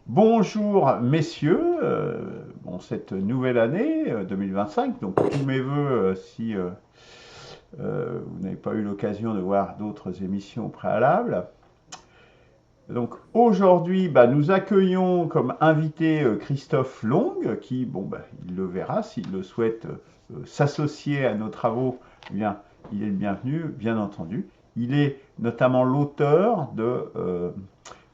Bonjour messieurs, bon, cette nouvelle année 2025, donc tous mes voeux si vous n'avez pas eu l'occasion de voir d'autres émissions au préalable. Donc aujourd'hui, nous accueillons comme invité Christophe Long, qui, bon, il le verra, s'il le souhaite s'associer à nos travaux, eh bien, il est le bienvenu, bien entendu. Il est notamment l'auteur de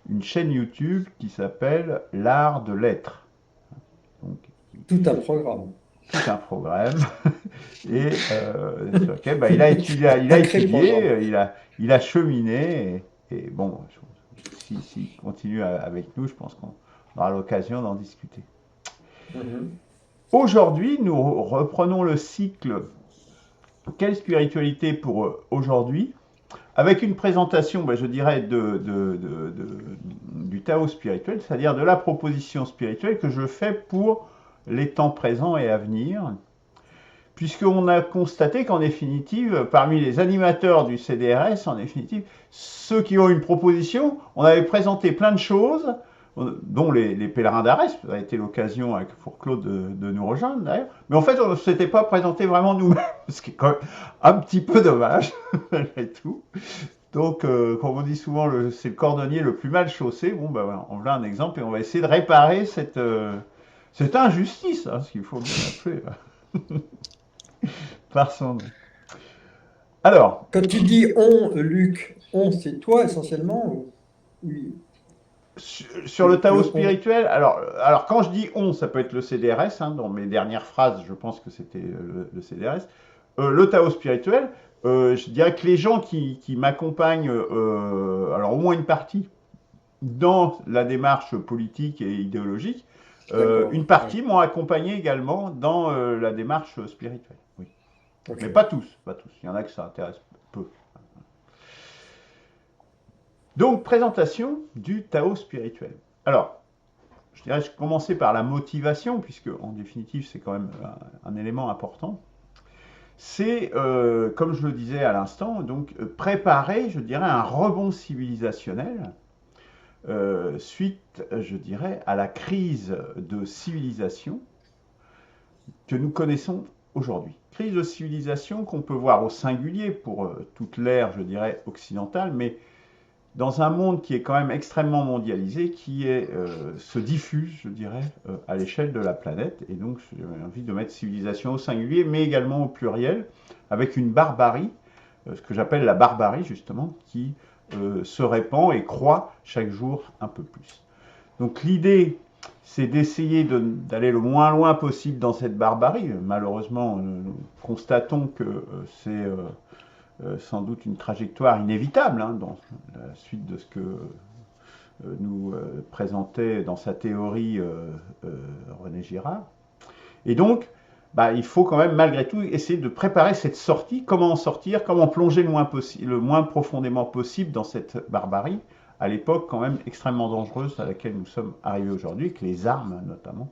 une chaîne YouTube qui s'appelle L'Art de l'être. Donc, Tout un programme. tout un programme et sur lequel il a Sacré étudié, programme. il a cheminé et bon, s'il continue avec nous, je pense qu'on aura l'occasion d'en discuter. Mhm. Aujourd'hui, nous reprenons le cycle Quelle spiritualité pour aujourd'hui avec une présentation, je dirais, du Tao spirituel, c'est-à-dire de la proposition spirituelle que je fais pour les temps présents et à venir, puisqu'on a constaté qu'en définitive, parmi les animateurs du CDRS, en définitive, ceux qui ont une proposition, on avait présenté plein de choses, dont les pèlerins d'Arès, ça a été l'occasion pour Claude de nous rejoindre d'ailleurs, mais en fait on ne s'était pas présenté vraiment nous-mêmes, ce qui est quand même un petit peu dommage, malgré tout. Donc, comme on dit souvent, c'est le cordonnier le plus mal chaussé. Bon, voilà, on voit un exemple et on va essayer de réparer cette injustice, hein, ce qu'il faut bien appeler par son nom. Alors, Quand tu dis on, Luc, on, c'est toi essentiellement ou oui, sur le Tao le on. spirituel, alors quand je dis on, ça peut être le CDRS, hein, dans mes dernières phrases, je pense que c'était le CDRS. Le Tao spirituel, je dirais que les gens qui m'accompagnent, alors au moins une partie, dans la démarche politique et idéologique, une D'accord. Ouais. partie m'ont accompagné également dans la démarche spirituelle. Oui. Ok. Mais pas tous, pas tous. Il y en a que ça intéresse peu. Donc, présentation du Tao spirituel. Alors, je dirais, je commençais par la motivation, puisque en définitive, c'est quand même un élément important. C'est, comme je le disais à l'instant, donc préparer, je dirais, un rebond civilisationnel suite, je dirais, à la crise de civilisation que nous connaissons aujourd'hui. Crise de civilisation qu'on peut voir au singulier pour toute l'ère, je dirais, occidentale, mais dans un monde qui est quand même extrêmement mondialisé, se diffuse, je dirais, à l'échelle de la planète. Et donc, j'ai envie de mettre civilisation au singulier, mais également au pluriel, avec une barbarie, ce que j'appelle la barbarie, justement, qui se répand et croît chaque jour un peu plus. Donc l'idée, c'est d'essayer d'aller le moins loin possible dans cette barbarie. Malheureusement, nous constatons que c'est sans doute une trajectoire inévitable, hein, dans la suite de ce que nous présentait dans sa théorie René Girard. Et donc, il faut quand même malgré tout essayer de préparer cette sortie, comment en sortir, comment plonger le moins profondément possible dans cette barbarie, à l'époque quand même extrêmement dangereuse à laquelle nous sommes arrivés aujourd'hui, avec les armes notamment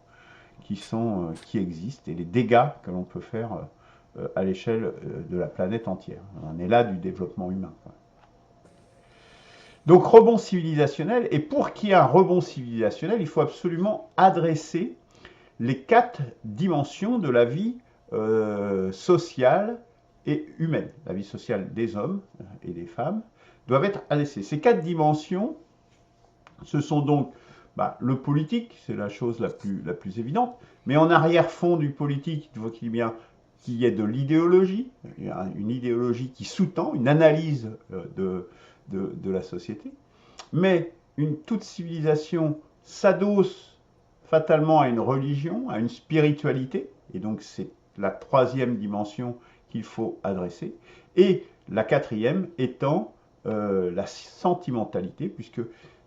qui existent et les dégâts que l'on peut faire à l'échelle de la planète entière. On est là du développement humain. Donc rebond civilisationnel, et pour qu'il y ait un rebond civilisationnel, il faut absolument adresser les quatre dimensions de la vie sociale et humaine. La vie sociale des hommes et des femmes doivent être adressées. Ces quatre dimensions, ce sont donc le politique, c'est la chose la plus évidente, mais en arrière-fond du politique, il faut qu'il y ait de l'idéologie, une idéologie qui sous-tend une analyse de la société. Mais toute civilisation s'adosse fatalement à une religion, à une spiritualité, et donc c'est la troisième dimension qu'il faut adresser, et la quatrième étant la sentimentalité, puisque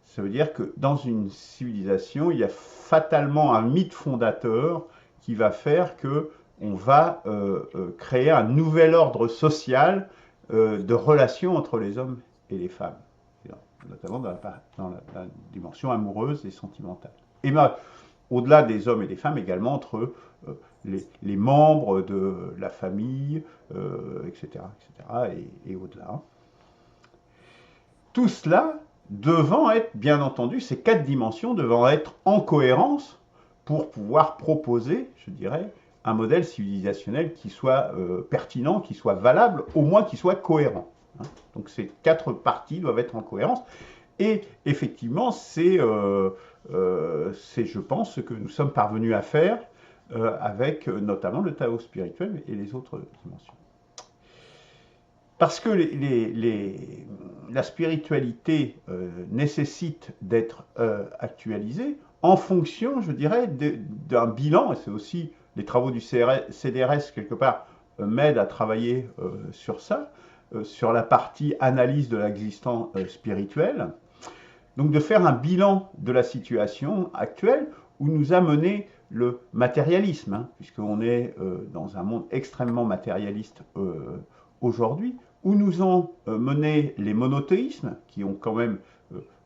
ça veut dire que dans une civilisation, il y a fatalement un mythe fondateur qui va faire que on va créer un nouvel ordre social de relations entre les hommes et les femmes, notamment dans la dimension amoureuse et sentimentale. Et au-delà des hommes et des femmes, également entre les membres de la famille, etc., etc., et au-delà. Tout cela devant être, bien entendu, ces 4 dimensions devant être en cohérence pour pouvoir proposer, je dirais, un modèle civilisationnel qui soit pertinent, qui soit valable, au moins qui soit cohérent. Hein. Donc ces 4 parties doivent être en cohérence. Et effectivement, je pense, ce que nous sommes parvenus à faire avec notamment le Tao spirituel et les autres dimensions. Parce que la spiritualité nécessite d'être actualisée en fonction, je dirais, d'un bilan, et c'est aussi les travaux du CDRS, quelque part, m'aident à travailler sur ça, sur la partie analyse de l'existence spirituelle. Donc de faire un bilan de la situation actuelle où nous a mené le matérialisme, hein, puisqu'on est dans un monde extrêmement matérialiste aujourd'hui, où nous ont mené les monothéismes, qui ont quand même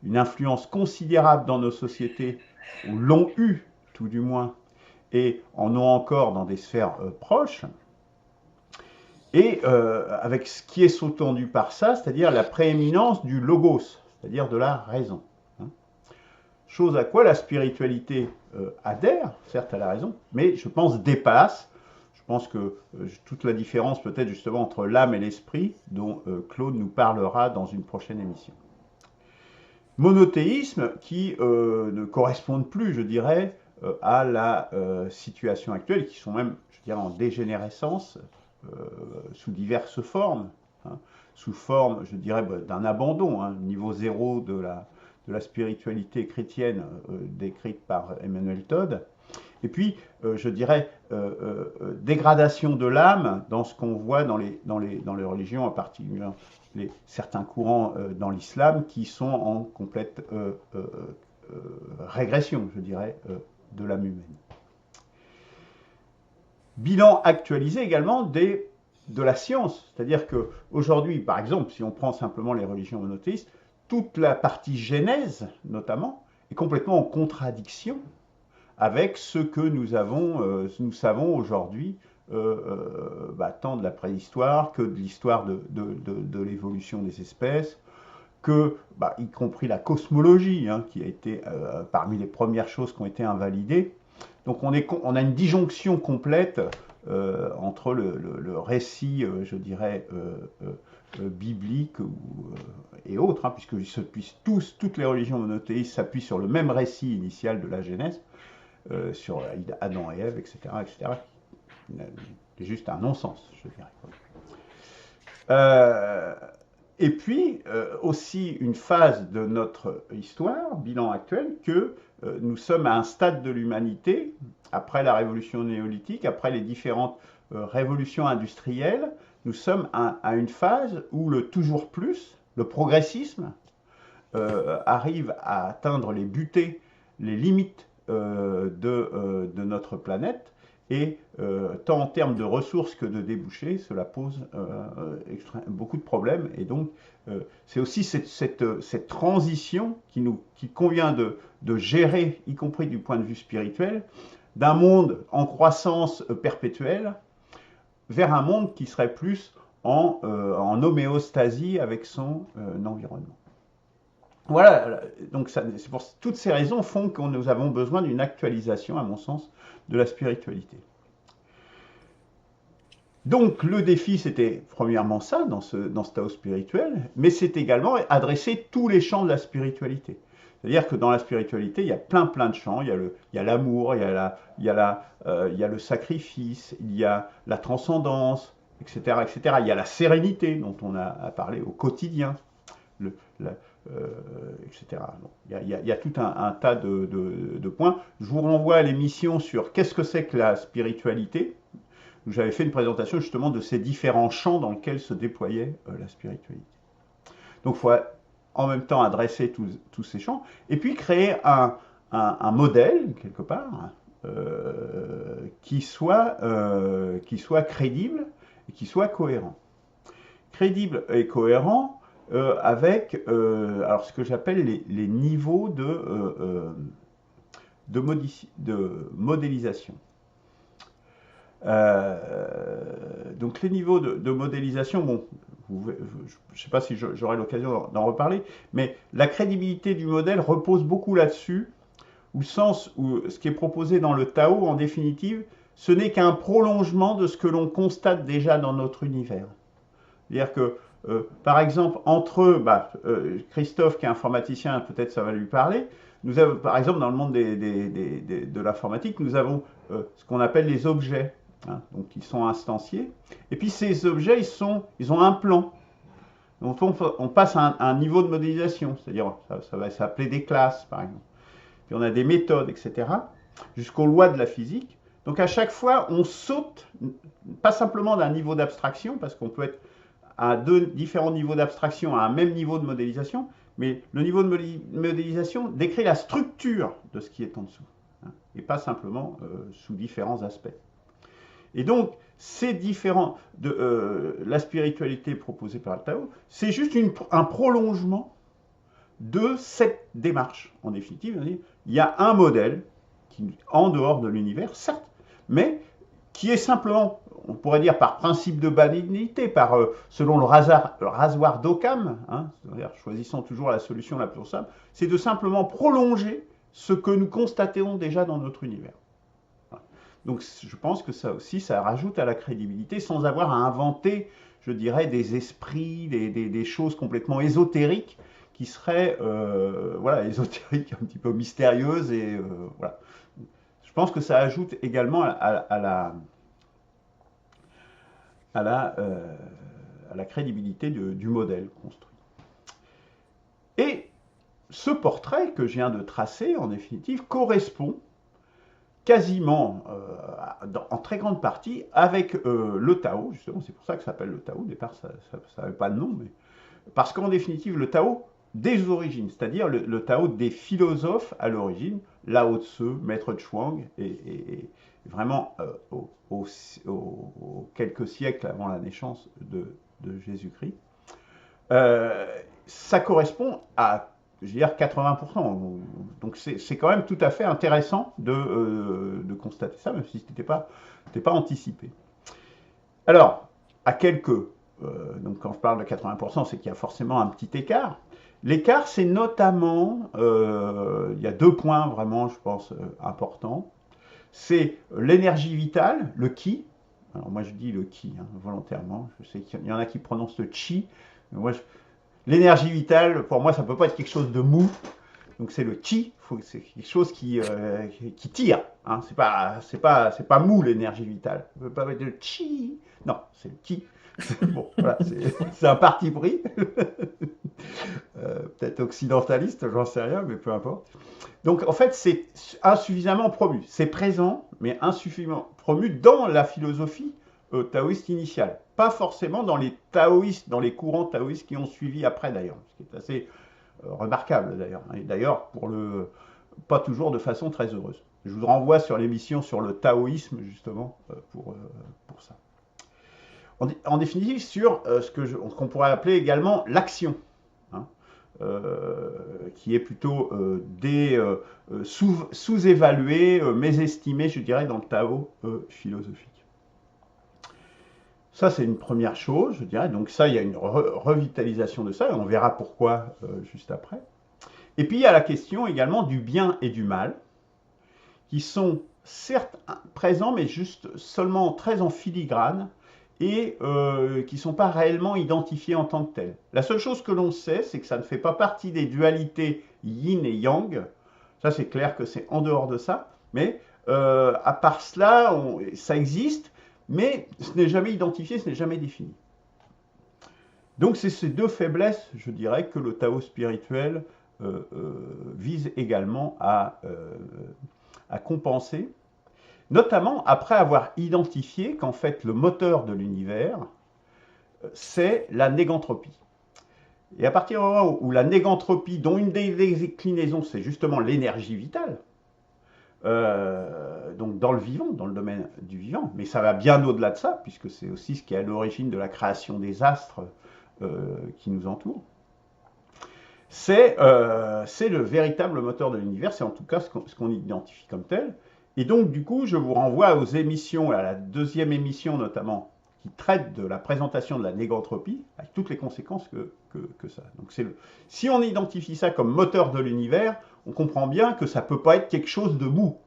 une influence considérable dans nos sociétés, ou l'ont eu tout du moins, et en ont encore dans des sphères proches, et avec ce qui est sous-tendu par ça, c'est-à-dire la prééminence du logos, c'est-à-dire de la raison. Hein. Chose à quoi la spiritualité adhère, certes à la raison, mais je pense dépasse. Je pense que toute la différence peut-être justement entre l'âme et l'esprit, dont Claude nous parlera dans une prochaine émission. Monothéisme qui ne correspondent plus, je dirais, à la situation actuelle, qui sont même, je dirais, en dégénérescence, sous diverses formes, hein, sous forme, je dirais, d'un abandon, hein, niveau zéro de la spiritualité chrétienne décrite par Emmanuel Todd, et puis, je dirais, dégradation de l'âme dans ce qu'on voit dans les religions, en particulier certains courants dans l'islam qui sont en complète régression, je dirais, de l'âme humaine. Bilan actualisé également de la science, c'est-à-dire qu'aujourd'hui, par exemple, si on prend simplement les religions monothéistes, toute la partie genèse, notamment, est complètement en contradiction avec ce que nous savons aujourd'hui, tant de la préhistoire que de l'histoire de l'évolution des espèces, que, y compris la cosmologie, hein, qui a été parmi les premières choses qui ont été invalidées. Donc on a une disjonction complète entre le récit, je dirais, biblique et autres, hein, puisque toutes les religions monothéistes s'appuient sur le même récit initial de la Genèse, sur Adam et Ève, etc., etc. C'est juste un non-sens, je dirais. Et puis, aussi une phase de notre histoire, bilan actuel, que nous sommes à un stade de l'humanité, après la révolution néolithique, après les différentes révolutions industrielles, nous sommes à une phase où le toujours plus, le progressisme, arrive à atteindre les butées, les limites de notre planète, et tant en termes de ressources que de débouchés, cela pose beaucoup de problèmes. Et donc, c'est aussi cette transition qui convient de gérer, y compris du point de vue spirituel, d'un monde en croissance perpétuelle vers un monde qui serait plus en homéostasie avec son environnement. Voilà, donc toutes ces raisons font que nous avons besoin d'une actualisation, à mon sens, de la spiritualité. Donc le défi, c'était premièrement ça, dans ce Tao spirituel, mais c'est également adresser tous les champs de la spiritualité. C'est-à-dire que dans la spiritualité, il y a plein de champs. Il y a l'amour, il y a le sacrifice, il y a la transcendance, etc., etc. Il y a la sérénité dont on a parlé au quotidien, etc. Donc, il y a tout un tas de points. Je vous renvoie à l'émission sur qu'est-ce que c'est que la spiritualité. J'avais fait une présentation justement de ces différents champs dans lesquels se déployait la spiritualité. Donc il faut en même temps adresser tous ces champs et puis créer un modèle, quelque part, qui soit crédible et qui soit cohérent. Crédible et cohérent avec alors ce que j'appelle les niveaux de modélisation. Donc les niveaux de modélisation, bon, je ne sais pas si j'aurai l'occasion d'en reparler, mais la crédibilité du modèle repose beaucoup là-dessus, au sens où ce qui est proposé dans le Tao, en définitive, ce n'est qu'un prolongement de ce que l'on constate déjà dans notre univers. C'est-à-dire que, par exemple, entre eux, Christophe qui est informaticien, peut-être ça va lui parler, nous avons, par exemple, dans le monde de l'informatique, nous avons ce qu'on appelle les objets, hein, donc ils sont instanciés, et puis ces objets, ils ont un plan. Donc on passe à un niveau de modélisation, c'est-à-dire ça va s'appeler des classes, par exemple. Puis on a des méthodes, etc., jusqu'aux lois de la physique. Donc à chaque fois, on saute, pas simplement d'un niveau d'abstraction, parce qu'on peut être à deux différents niveaux d'abstraction à un même niveau de modélisation, mais le niveau de modélisation décrit la structure de ce qui est en dessous, hein, et pas simplement sous différents aspects. Et donc, ces différents la spiritualité proposée par le Tao, c'est juste un prolongement de cette démarche. En définitive, il y a un modèle qui, en dehors de l'univers, certes, mais qui est simplement, on pourrait dire par principe de banalité, selon le rasoir d'Occam, hein, c'est-à-dire choisissant toujours la solution la plus simple, c'est de simplement prolonger ce que nous constatons déjà dans notre univers. Voilà. Donc je pense que ça aussi, ça rajoute à la crédibilité sans avoir à inventer, je dirais, des esprits, des choses complètement ésotériques qui seraient voilà, ésotériques, un petit peu mystérieuses. Et voilà. Je pense que ça ajoute également à la crédibilité du modèle construit. Et ce portrait que je viens de tracer, en définitive, correspond quasiment, en très grande partie, avec le Tao, justement, c'est pour ça que ça s'appelle le Tao, au départ ça n'avait pas de nom, mais parce qu'en définitive, le Tao des origines, c'est-à-dire le Tao des philosophes à l'origine, Lao Tse, Maître Chuang, et vraiment aux quelques siècles avant la naissance de Jésus-Christ, ça correspond à, je veux dire, 80%. Donc c'est quand même tout à fait intéressant de constater ça, même si ce n'était pas anticipé. Alors, à quelques... donc quand je parle de 80%, c'est qu'il y a forcément un petit écart. L'écart, c'est notamment, il y a deux points vraiment, je pense, importants. C'est l'énergie vitale, le ki. Alors moi je dis le ki, hein, volontairement. Je sais qu'il y en a qui prononcent le chi. L'énergie vitale, pour moi, ça ne peut pas être quelque chose de mou. Donc c'est le chi, c'est quelque chose qui tire. Hein. C'est pas mou l'énergie vitale. Ça ne peut pas être le chi. Non, c'est le ki. Bon, voilà, c'est un parti pris. Peut-être occidentaliste, j'en sais rien, mais peu importe. Donc en fait, c'est insuffisamment promu. C'est présent, mais insuffisamment promu dans la philosophie taoïste initiale. Pas forcément dans les taoïstes, dans les courants taoïstes qui ont suivi après d'ailleurs, ce qui est assez remarquable d'ailleurs. Et d'ailleurs, pas toujours de façon très heureuse. Je vous renvoie sur l'émission sur le taoïsme, justement, pour ça. En définitive, sur ce qu'on pourrait appeler également l'action, hein, qui est plutôt sous-évalué, mésestimé, je dirais, dans le Tao philosophique. Ça, c'est une première chose, je dirais. Donc ça, il y a une revitalisation de ça, et on verra pourquoi juste après. Et puis, il y a la question également du bien et du mal, qui sont certes présents, mais juste seulement très en filigrane, et qui ne sont pas réellement identifiés en tant que tels. La seule chose que l'on sait, c'est que ça ne fait pas partie des dualités yin et yang. Ça, c'est clair que c'est en dehors de ça. Mais à part cela, ça existe, mais ce n'est jamais identifié, ce n'est jamais défini. Donc, c'est ces deux faiblesses, je dirais, que le Tao spirituel vise également à compenser. Notamment après avoir identifié qu'en fait le moteur de l'univers, c'est la négantropie. Et à partir du moment où la négantropie, dont une des déclinaisons, c'est justement l'énergie vitale, donc dans le vivant, dans le domaine du vivant, mais ça va bien au-delà de ça, puisque c'est aussi ce qui est à l'origine de la création des astres qui nous entourent, c'est le véritable moteur de l'univers, c'est en tout cas ce qu'on identifie comme tel. Et donc, du coup, je vous renvoie aux émissions, à la deuxième émission notamment qui traite de la présentation de la négantropie, avec toutes les conséquences que ça a. Donc si on identifie ça comme moteur de l'univers, on comprend bien que ça ne peut pas être quelque chose de mou.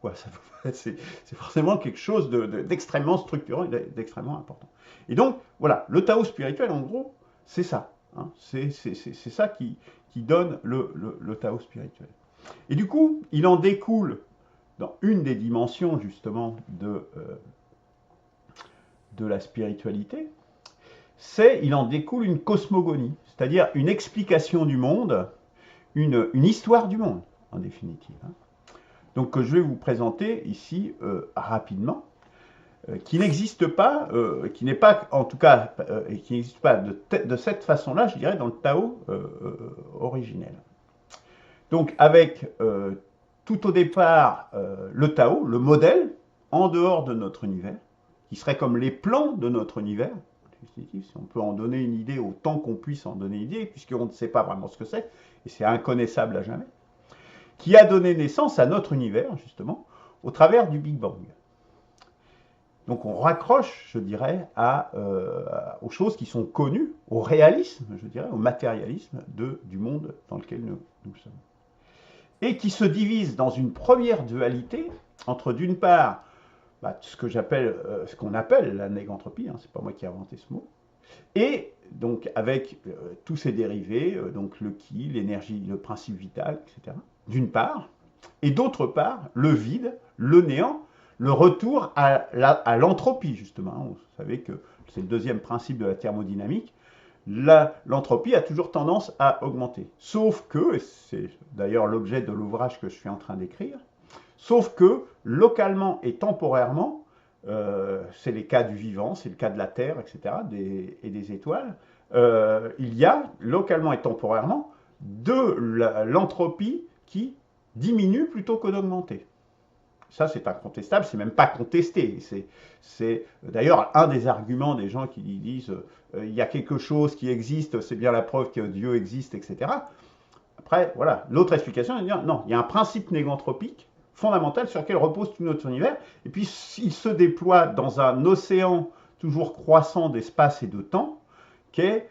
C'est forcément quelque chose d'extrêmement structurant et d'extrêmement important. Et donc, voilà, le Tao spirituel, en gros, c'est ça. Hein, c'est ça qui donne le Tao spirituel. Et du coup, il en découle, dans une des dimensions, justement, de la spiritualité, il en découle une cosmogonie, c'est-à-dire une explication du monde, une histoire du monde, en définitive. Donc, que je vais vous présenter ici rapidement, qui n'existe pas, qui n'est pas, en tout cas, et qui n'existe pas de cette façon-là, je dirais, dans le Tao originel. Donc, avec tout au départ le Tao, le modèle, en dehors de notre univers, qui serait comme les plans de notre univers, si on peut en donner une idée autant qu'on puisse en donner une idée, puisqu'on ne sait pas vraiment ce que c'est, et c'est inconnaissable à jamais, qui a donné naissance à notre univers, justement, au travers du Big Bang. Donc on raccroche, je dirais, aux choses qui sont connues, au réalisme, je dirais, au matérialisme du monde dans lequel nous sommes. Et qui se divise dans une première dualité entre, d'une part, ce qu'on appelle la négantropie, hein, c'est pas moi qui ai inventé ce mot, et donc avec tous ses dérivés, donc le ki, l'énergie, le principe vital, etc., d'une part, et d'autre part, le vide, le néant, le retour à l'entropie, justement. Vous savez que c'est le deuxième principe de la thermodynamique. L'entropie a toujours tendance à augmenter. Sauf que, et c'est d'ailleurs l'objet de l'ouvrage que je suis en train d'écrire, sauf que, localement et temporairement, c'est les cas du vivant, c'est le cas de la Terre, etc., et des étoiles, il y a, localement et temporairement, de l'entropie qui diminue plutôt que d'augmenter. Ça, c'est incontestable, c'est même pas contesté. C'est d'ailleurs un des arguments des gens qui disent il y a quelque chose qui existe, c'est bien la preuve que Dieu existe, etc. Après, voilà, l'autre explication, c'est de dire non, il y a un principe négantropique fondamental sur lequel repose tout notre univers, et puis il se déploie dans un océan toujours croissant d'espace et de temps, et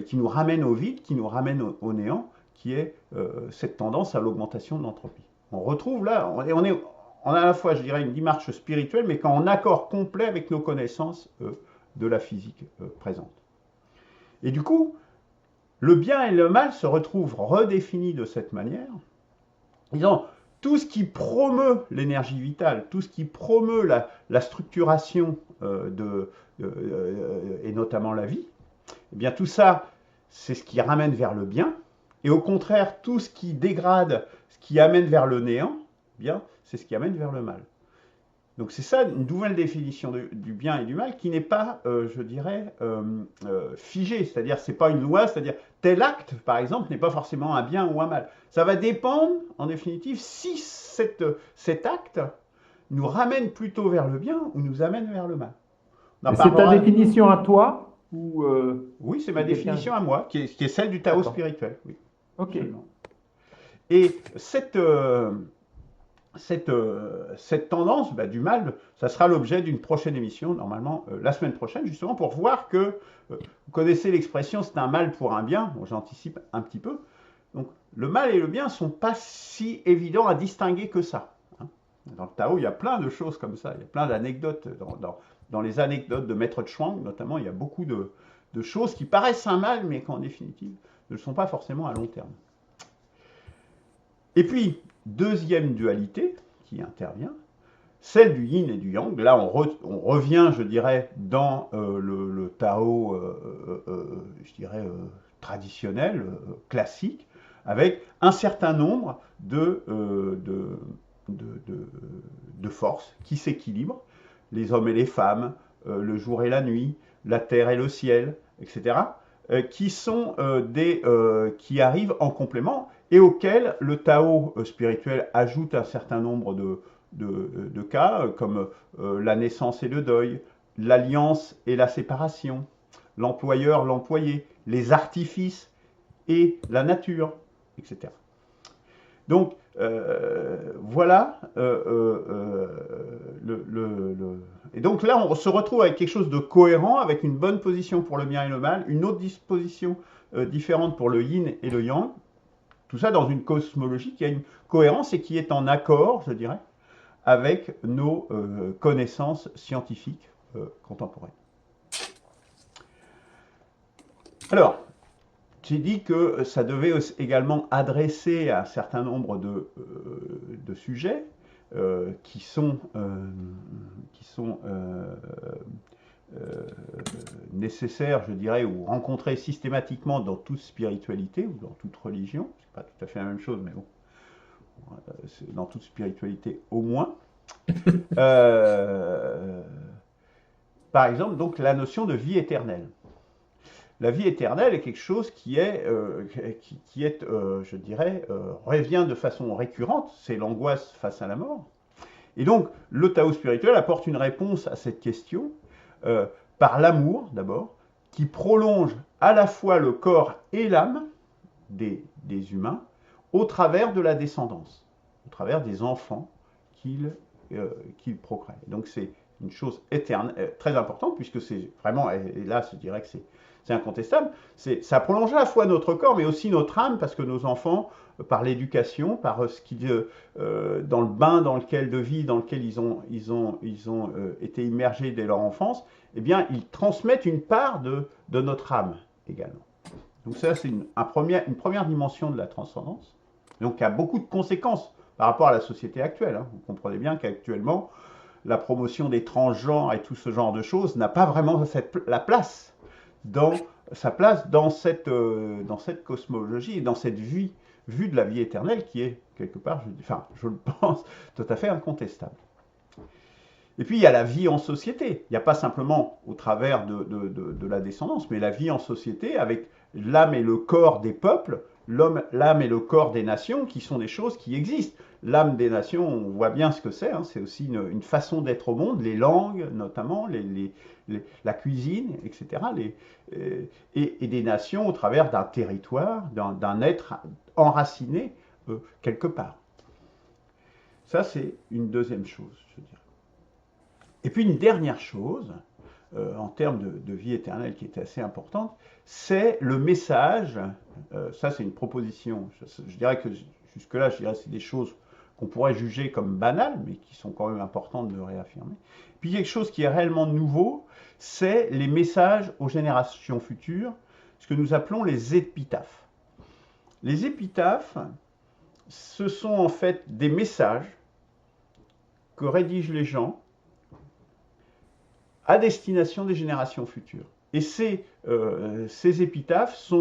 qui nous ramène au vide, qui nous ramène au néant, qui est cette tendance à l'augmentation de l'entropie. On retrouve là, on a à la fois, je dirais, une démarche spirituelle, mais en accord complet avec nos connaissances de la physique présente. Et du coup, le bien et le mal se retrouvent redéfinis de cette manière, disant tout ce qui promeut l'énergie vitale, tout ce qui promeut la structuration et notamment la vie, eh bien tout ça, c'est ce qui ramène vers le bien, et au contraire, tout ce qui dégrade, ce qui amène vers le néant, eh bien, c'est ce qui amène vers le mal. Donc c'est ça une nouvelle définition du bien et du mal qui n'est pas, je dirais, figée. C'est-à-dire, c'est pas une loi, c'est-à-dire tel acte, par exemple, n'est pas forcément un bien ou un mal. Ça va dépendre, en définitive, si cet acte nous ramène plutôt vers le bien ou nous amène vers le mal. C'est ta définition à toi ou Oui, c'est ma définition à moi, qui est celle du Tao spirituel. Oui. Ok. Absolument. Et cette tendance du mal, ça sera l'objet d'une prochaine émission, normalement la semaine prochaine, justement, pour voir que, vous connaissez l'expression, c'est un mal pour un bien, bon, j'anticipe un petit peu, donc le mal et le bien ne sont pas si évidents à distinguer que ça. Hein. Dans le Tao, il y a plein de choses comme ça, il y a plein d'anecdotes, dans les anecdotes de Maître Chuang, notamment, il y a beaucoup de choses qui paraissent un mal, mais qu'en définitive, ne le sont pas forcément à long terme. Et puis, deuxième dualité qui intervient, celle du yin et du yang. Là, on revient, je dirais, dans le Tao, je dirais, traditionnel, classique, avec un certain nombre de forces qui s'équilibrent, les hommes et les femmes, le jour et la nuit, la terre et le ciel, etc., qui arrivent en complément et auxquels le Tao spirituel ajoute un certain nombre de cas, comme la naissance et le deuil, l'alliance et la séparation, l'employeur, l'employé, les artifices et la nature, etc. Donc, voilà Et donc là, on se retrouve avec quelque chose de cohérent, avec une bonne position pour le bien et le mal, une autre disposition différente pour le yin et le yang. Tout ça dans une cosmologie qui a une cohérence et qui est en accord, je dirais, avec nos connaissances scientifiques contemporaines. Alors, j'ai dit que ça devait également adresser à un certain nombre de sujets qui sont nécessaires, je dirais, ou rencontrés systématiquement dans toute spiritualité ou dans toute religion. C'est pas tout à fait la même chose, mais bon, dans toute spiritualité au moins. Par exemple, donc la notion de vie éternelle. La vie éternelle est quelque chose qui est, je dirais, revient de façon récurrente. C'est l'angoisse face à la mort. Et donc, le Tao spirituel apporte une réponse à cette question par l'amour, d'abord, qui prolonge à la fois le corps et l'âme des humains au travers de la descendance, au travers des enfants qu'ils procréent. Donc, c'est une chose éternelle, très importante, puisque c'est vraiment, et là, je dirais que c'est incontestable, ça prolonge à la fois notre corps, mais aussi notre âme, parce que nos enfants, par l'éducation, par ce dans le bain de vie dans lequel ils ont été immergés dès leur enfance, eh bien, ils transmettent une part de notre âme également. Donc ça, c'est une première dimension de la transcendance, donc qui a beaucoup de conséquences par rapport à la société actuelle. Hein. Vous comprenez bien qu'actuellement, la promotion des transgenres et tout ce genre de choses n'a pas vraiment la place dans cette cosmologie et dans cette vue de la vie éternelle qui est quelque part, je le pense, tout à fait incontestable. Et puis il y a la vie en société. Il n'y a pas simplement au travers de la descendance, mais la vie en société avec l'âme et le corps des peuples, l'âme et le corps des nations, qui sont des choses qui existent. L'âme des nations, on voit bien ce que c'est, hein, c'est aussi une façon d'être au monde, les langues notamment, la cuisine, etc. Et des nations au travers d'un territoire, d'un être enraciné quelque part. Ça, c'est une deuxième chose, je dirais. Et puis une dernière chose, en termes de vie éternelle qui est assez importante, c'est le message, ça c'est une proposition, je dirais que jusque-là, je dirais que c'est des choses qu'on pourrait juger comme banales, mais qui sont quand même importantes de réaffirmer. Puis quelque chose qui est réellement nouveau, c'est les messages aux générations futures, ce que nous appelons les épitaphes. Les épitaphes, ce sont en fait des messages que rédigent les gens à destination des générations futures. Et ces épitaphes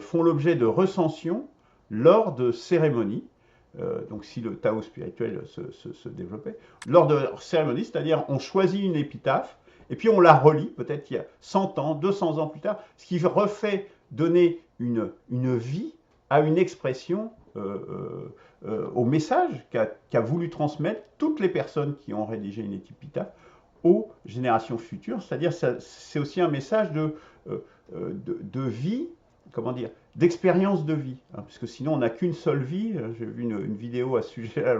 font l'objet de recensions lors de cérémonies, donc si le Tao spirituel se développait, lors de cérémonies, c'est-à-dire on choisit une épitaphe, et puis on la relit, peut-être il y a 100 ans, 200 ans plus tard, ce qui refait donner une vie à une expression au message qu'a voulu transmettre toutes les personnes qui ont rédigé une épitaphe aux générations futures, c'est-à-dire c'est aussi un message de vie, comment dire, d'expérience de vie, hein, parce que sinon on n'a qu'une seule vie. J'ai vu une vidéo à ce sujet-là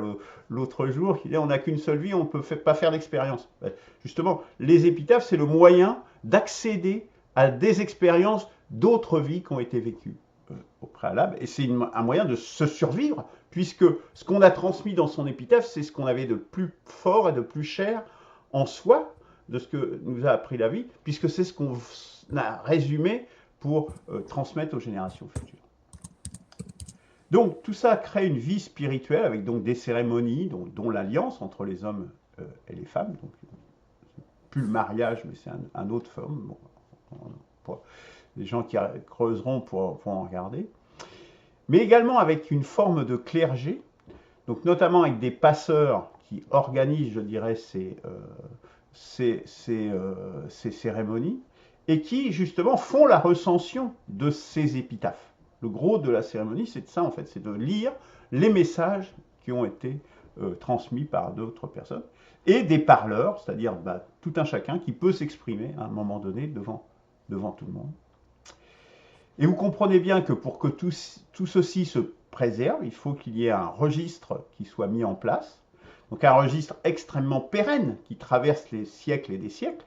l'autre jour qui disait on n'a qu'une seule vie, on ne peut pas faire d'expérience. Justement, les épitaphes, c'est le moyen d'accéder à des expériences d'autres vies qui ont été vécues au préalable, et c'est un moyen de se survivre, puisque ce qu'on a transmis dans son épitaphe, c'est ce qu'on avait de plus fort et de plus cher en soi, de ce que nous a appris la vie, puisque c'est ce qu'on a résumé pour transmettre aux générations futures. Donc tout ça crée une vie spirituelle avec donc des cérémonies, dont l'alliance entre les hommes et les femmes, donc plus le mariage, mais c'est un autre forme. Bon, les gens qui creuseront pour en regarder. Mais également avec une forme de clergé, donc notamment avec des passeurs qui organisent, je dirais, ces cérémonies, et qui, justement, font la recension de ces épitaphes. Le gros de la cérémonie, c'est de ça, en fait, c'est de lire les messages qui ont été transmis par d'autres personnes, et des parleurs, c'est-à-dire tout un chacun qui peut s'exprimer à un moment donné devant tout le monde. Et vous comprenez bien que pour que tout ceci se préserve, il faut qu'il y ait un registre qui soit mis en place. Donc un registre extrêmement pérenne qui traverse les siècles et des siècles,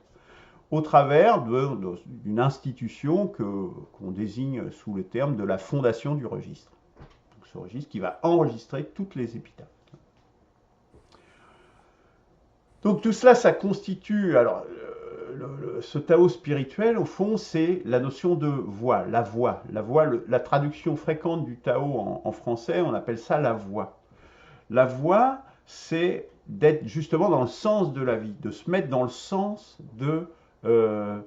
au travers d'une institution qu'on désigne sous le terme de la fondation du registre. Donc ce registre qui va enregistrer toutes les épitaphes. Donc tout cela, ça constitue, alors ce Tao spirituel, au fond, c'est la notion de voix, la voix. La traduction fréquente du Tao en français, on appelle ça la voix. La voix, c'est d'être justement dans le sens de la vie, de se mettre dans le sens de ce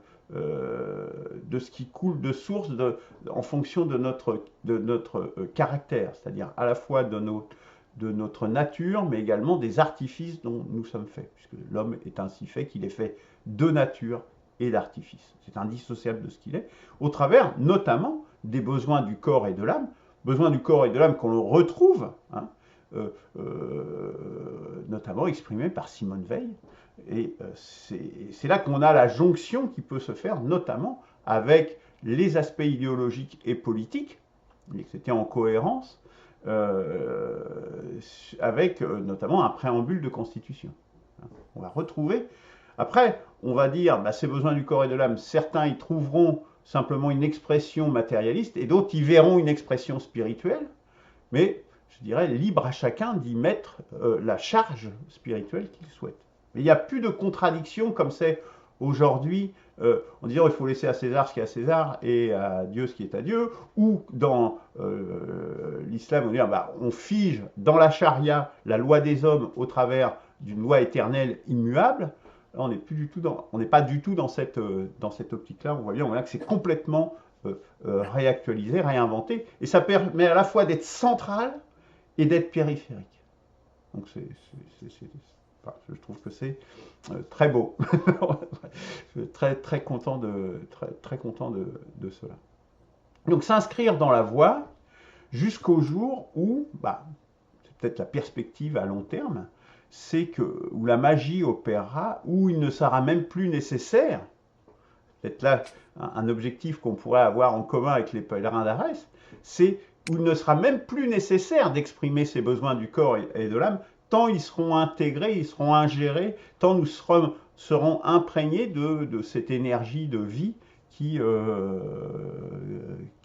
qui coule de source en fonction de notre caractère, c'est-à-dire à la fois de notre nature, mais également des artifices dont nous sommes faits, puisque l'homme est ainsi fait qu'il est fait de nature et d'artifice. C'est indissociable de ce qu'il est, au travers notamment des besoins du corps et de l'âme, besoins du corps et de l'âme qu'on retrouve, hein, notamment exprimés par Simone Weil. Et c'est là qu'on a la jonction qui peut se faire, notamment avec les aspects idéologiques et politiques, et que c'était en cohérence, avec notamment un préambule de constitution. On va retrouver. Après, on va dire, ces besoins du corps et de l'âme, certains y trouveront simplement une expression matérialiste et d'autres y verront une expression spirituelle, mais je dirais libre à chacun d'y mettre la charge spirituelle qu'il souhaite. Mais il n'y a plus de contradiction comme c'est aujourd'hui, en disant il faut laisser à César ce qui est à César et à Dieu ce qui est à Dieu, ou dans l'islam, on dit on fige dans la charia la loi des hommes au travers d'une loi éternelle immuable. Là, on n'est pas du tout dans cette optique-là. On voit bien que c'est complètement réactualisé, réinventé, et ça permet à la fois d'être central et d'être périphérique. Donc je trouve que c'est très beau. Je suis très content de cela. Donc s'inscrire dans la voie jusqu'au jour où, c'est peut-être la perspective à long terme, c'est où la magie opérera, où il ne sera même plus nécessaire, peut-être là un objectif qu'on pourrait avoir en commun avec les pèlerins d'Arès, c'est où il ne sera même plus nécessaire d'exprimer ses besoins du corps et de l'âme, tant ils seront intégrés, ils seront ingérés, tant nous serons imprégnés de cette énergie de vie qui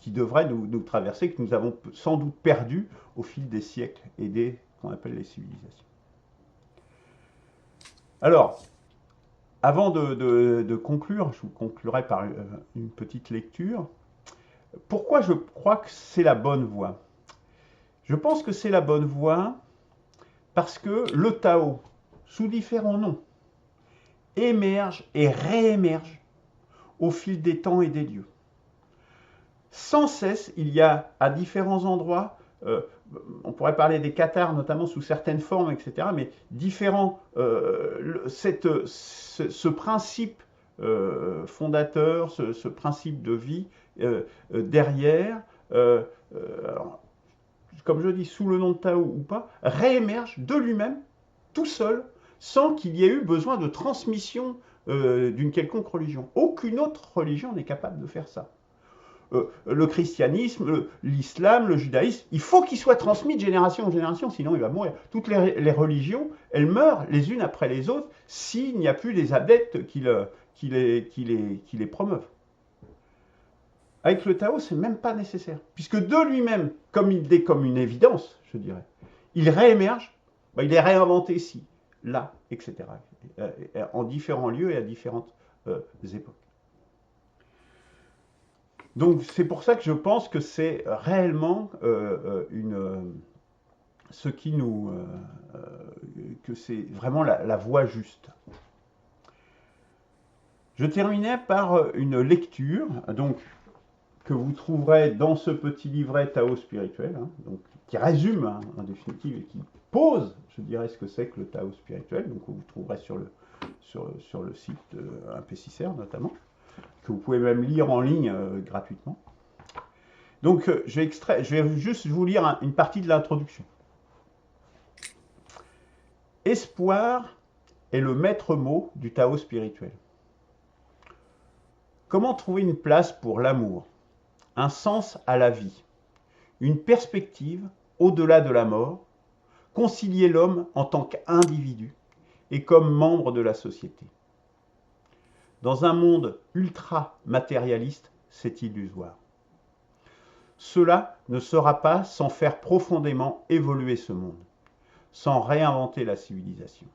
devrait nous traverser, que nous avons sans doute perdu au fil des siècles et des qu'on appelle les civilisations. Alors, avant de conclure, je vous conclurai par une petite lecture. Pourquoi je crois que c'est la bonne voie? Je pense que c'est la bonne voie parce que le Tao, sous différents noms, émerge et réémerge au fil des temps et des lieux. Sans cesse, il y a à différents endroits, on pourrait parler des cathares, notamment sous certaines formes, etc., mais différents, ce principe fondateur, ce principe de vie derrière, alors, comme je dis, sous le nom de Tao ou pas, réémerge de lui-même, tout seul, sans qu'il y ait eu besoin de transmission d'une quelconque religion. Aucune autre religion n'est capable de faire ça. Le christianisme, l'islam, le judaïsme, il faut qu'il soit transmis de génération en génération, sinon il va mourir. Toutes les religions, elles meurent les unes après les autres s'il n'y a plus des adeptes qui les promeuvent. Avec le Tao, c'est même pas nécessaire, puisque de lui-même, comme il est comme une évidence, je dirais, il réémerge, il est réinventé ici, là, etc., en différents lieux et à différentes époques. Donc c'est pour ça que je pense que c'est réellement que c'est vraiment la voie juste. Je terminais par une lecture, donc que vous trouverez dans ce petit livret Tao spirituel, donc, qui résume en définitive et qui pose, je dirais, ce que c'est que le Tao spirituel, donc vous trouverez sur le site AP6R notamment, que vous pouvez même lire en ligne gratuitement. Donc je vais juste vous lire une partie de l'introduction. Espoir est le maître mot du Tao spirituel. Comment trouver une place pour l'amour, un sens à la vie, une perspective au-delà de la mort, concilier l'homme en tant qu'individu et comme membre de la société. Dans un monde ultra-matérialiste, c'est illusoire. Cela ne sera pas sans faire profondément évoluer ce monde, sans réinventer la civilisation.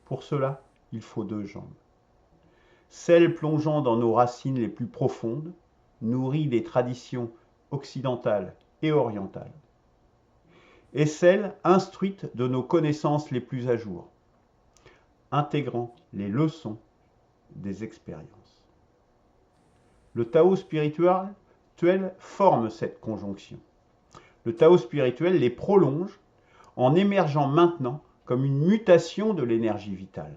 Pour cela, il faut deux jambes. Celle plongeant dans nos racines les plus profondes, nourrie des traditions occidentales et orientales, et celle instruite de nos connaissances les plus à jour, intégrant les leçons des expériences. Le Tao spirituel forme cette conjonction. Le Tao spirituel les prolonge en émergeant maintenant comme une mutation de l'énergie vitale,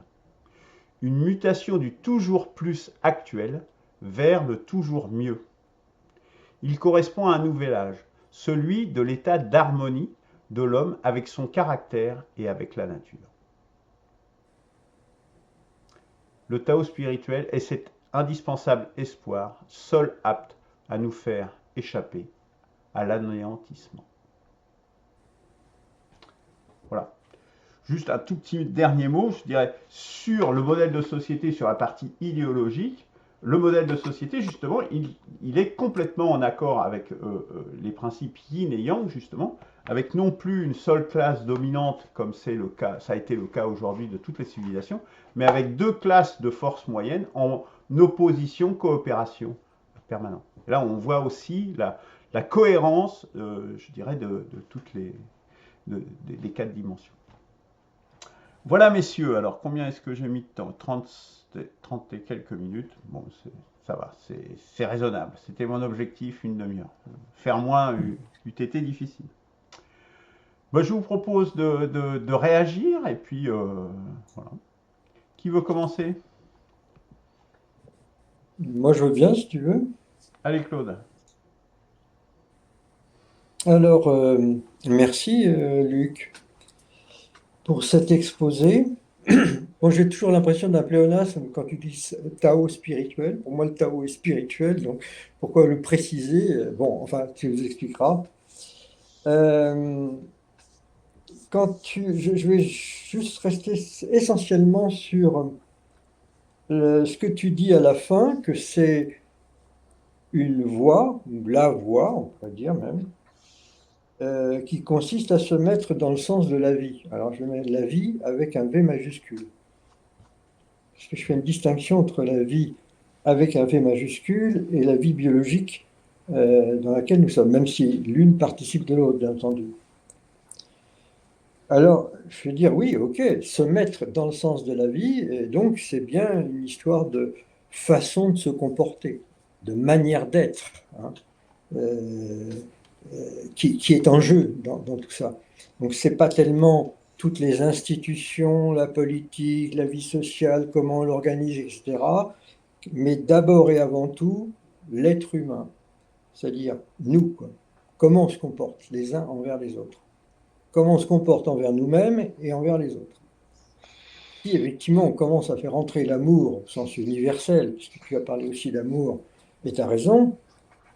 une mutation du toujours plus actuel vers le toujours mieux. Il correspond à un nouvel âge, celui de l'état d'harmonie de l'homme avec son caractère et avec la nature. Le Tao spirituel est cet indispensable espoir, seul apte à nous faire échapper à l'anéantissement. Voilà. Juste un tout petit dernier mot, je dirais, sur le modèle de société, sur la partie idéologique. Le modèle de société, justement, il est complètement en accord avec les principes yin et yang, justement, avec non plus une seule classe dominante, comme c'est le cas, ça a été le cas aujourd'hui de toutes les civilisations, mais avec deux classes de force moyenne en opposition, coopération permanente. Et là, on voit aussi la cohérence, je dirais, de toutes des quatre dimensions. Voilà, messieurs. Alors, combien est-ce que j'ai mis de temps 30 et quelques minutes. Bon, ça va, c'est raisonnable. C'était mon objectif, une demi-heure. Faire moins eût été difficile. Ben, je vous propose de réagir, et puis, voilà. Qui veut commencer? Moi, je veux bien, si tu veux. Allez, Claude. Alors, merci, Luc, pour cet exposé. Bon, j'ai toujours l'impression d'un pléonasme quand tu dis Tao spirituel. Pour moi, le Tao est spirituel, donc pourquoi le préciser? Bon, enfin, tu nous expliqueras. Je vais juste rester essentiellement sur ce que tu dis à la fin, que c'est une voie, ou la voie, on pourrait dire même, qui consiste à se mettre dans le sens de la vie. Alors, je mets la vie avec un V majuscule. Parce que je fais une distinction entre la vie avec un V majuscule et la vie biologique dans laquelle nous sommes, même si l'une participe de l'autre, bien entendu. Alors, je vais dire oui, ok, se mettre dans le sens de la vie, et donc c'est bien une histoire de façon de se comporter, de manière d'être, hein, qui est en jeu dans tout ça. Donc, c'est pas tellement toutes les institutions, la politique, la vie sociale, comment on l'organise, etc., mais d'abord et avant tout, l'être humain, c'est-à-dire nous, quoi. Comment on se comporte les uns envers les autres. Comment on se comporte envers nous-mêmes et envers les autres. Si effectivement on commence à faire entrer l'amour au sens universel, puisque tu as parlé aussi d'amour, et tu as raison,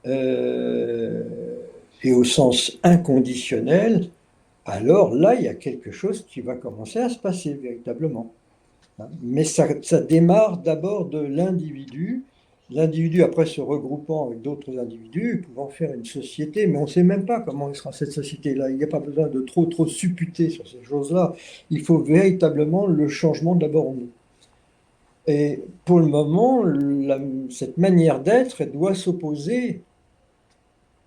et au sens inconditionnel, alors là, il y a quelque chose qui va commencer à se passer véritablement. Mais ça démarre d'abord de l'individu, l'individu après se regroupant avec d'autres individus, pouvant faire une société, mais on ne sait même pas comment sera cette société-là. Il n'y a pas besoin de trop supputer sur ces choses-là. Il faut véritablement le changement d'abord en nous. Et pour le moment, cette manière d'être doit s'opposer,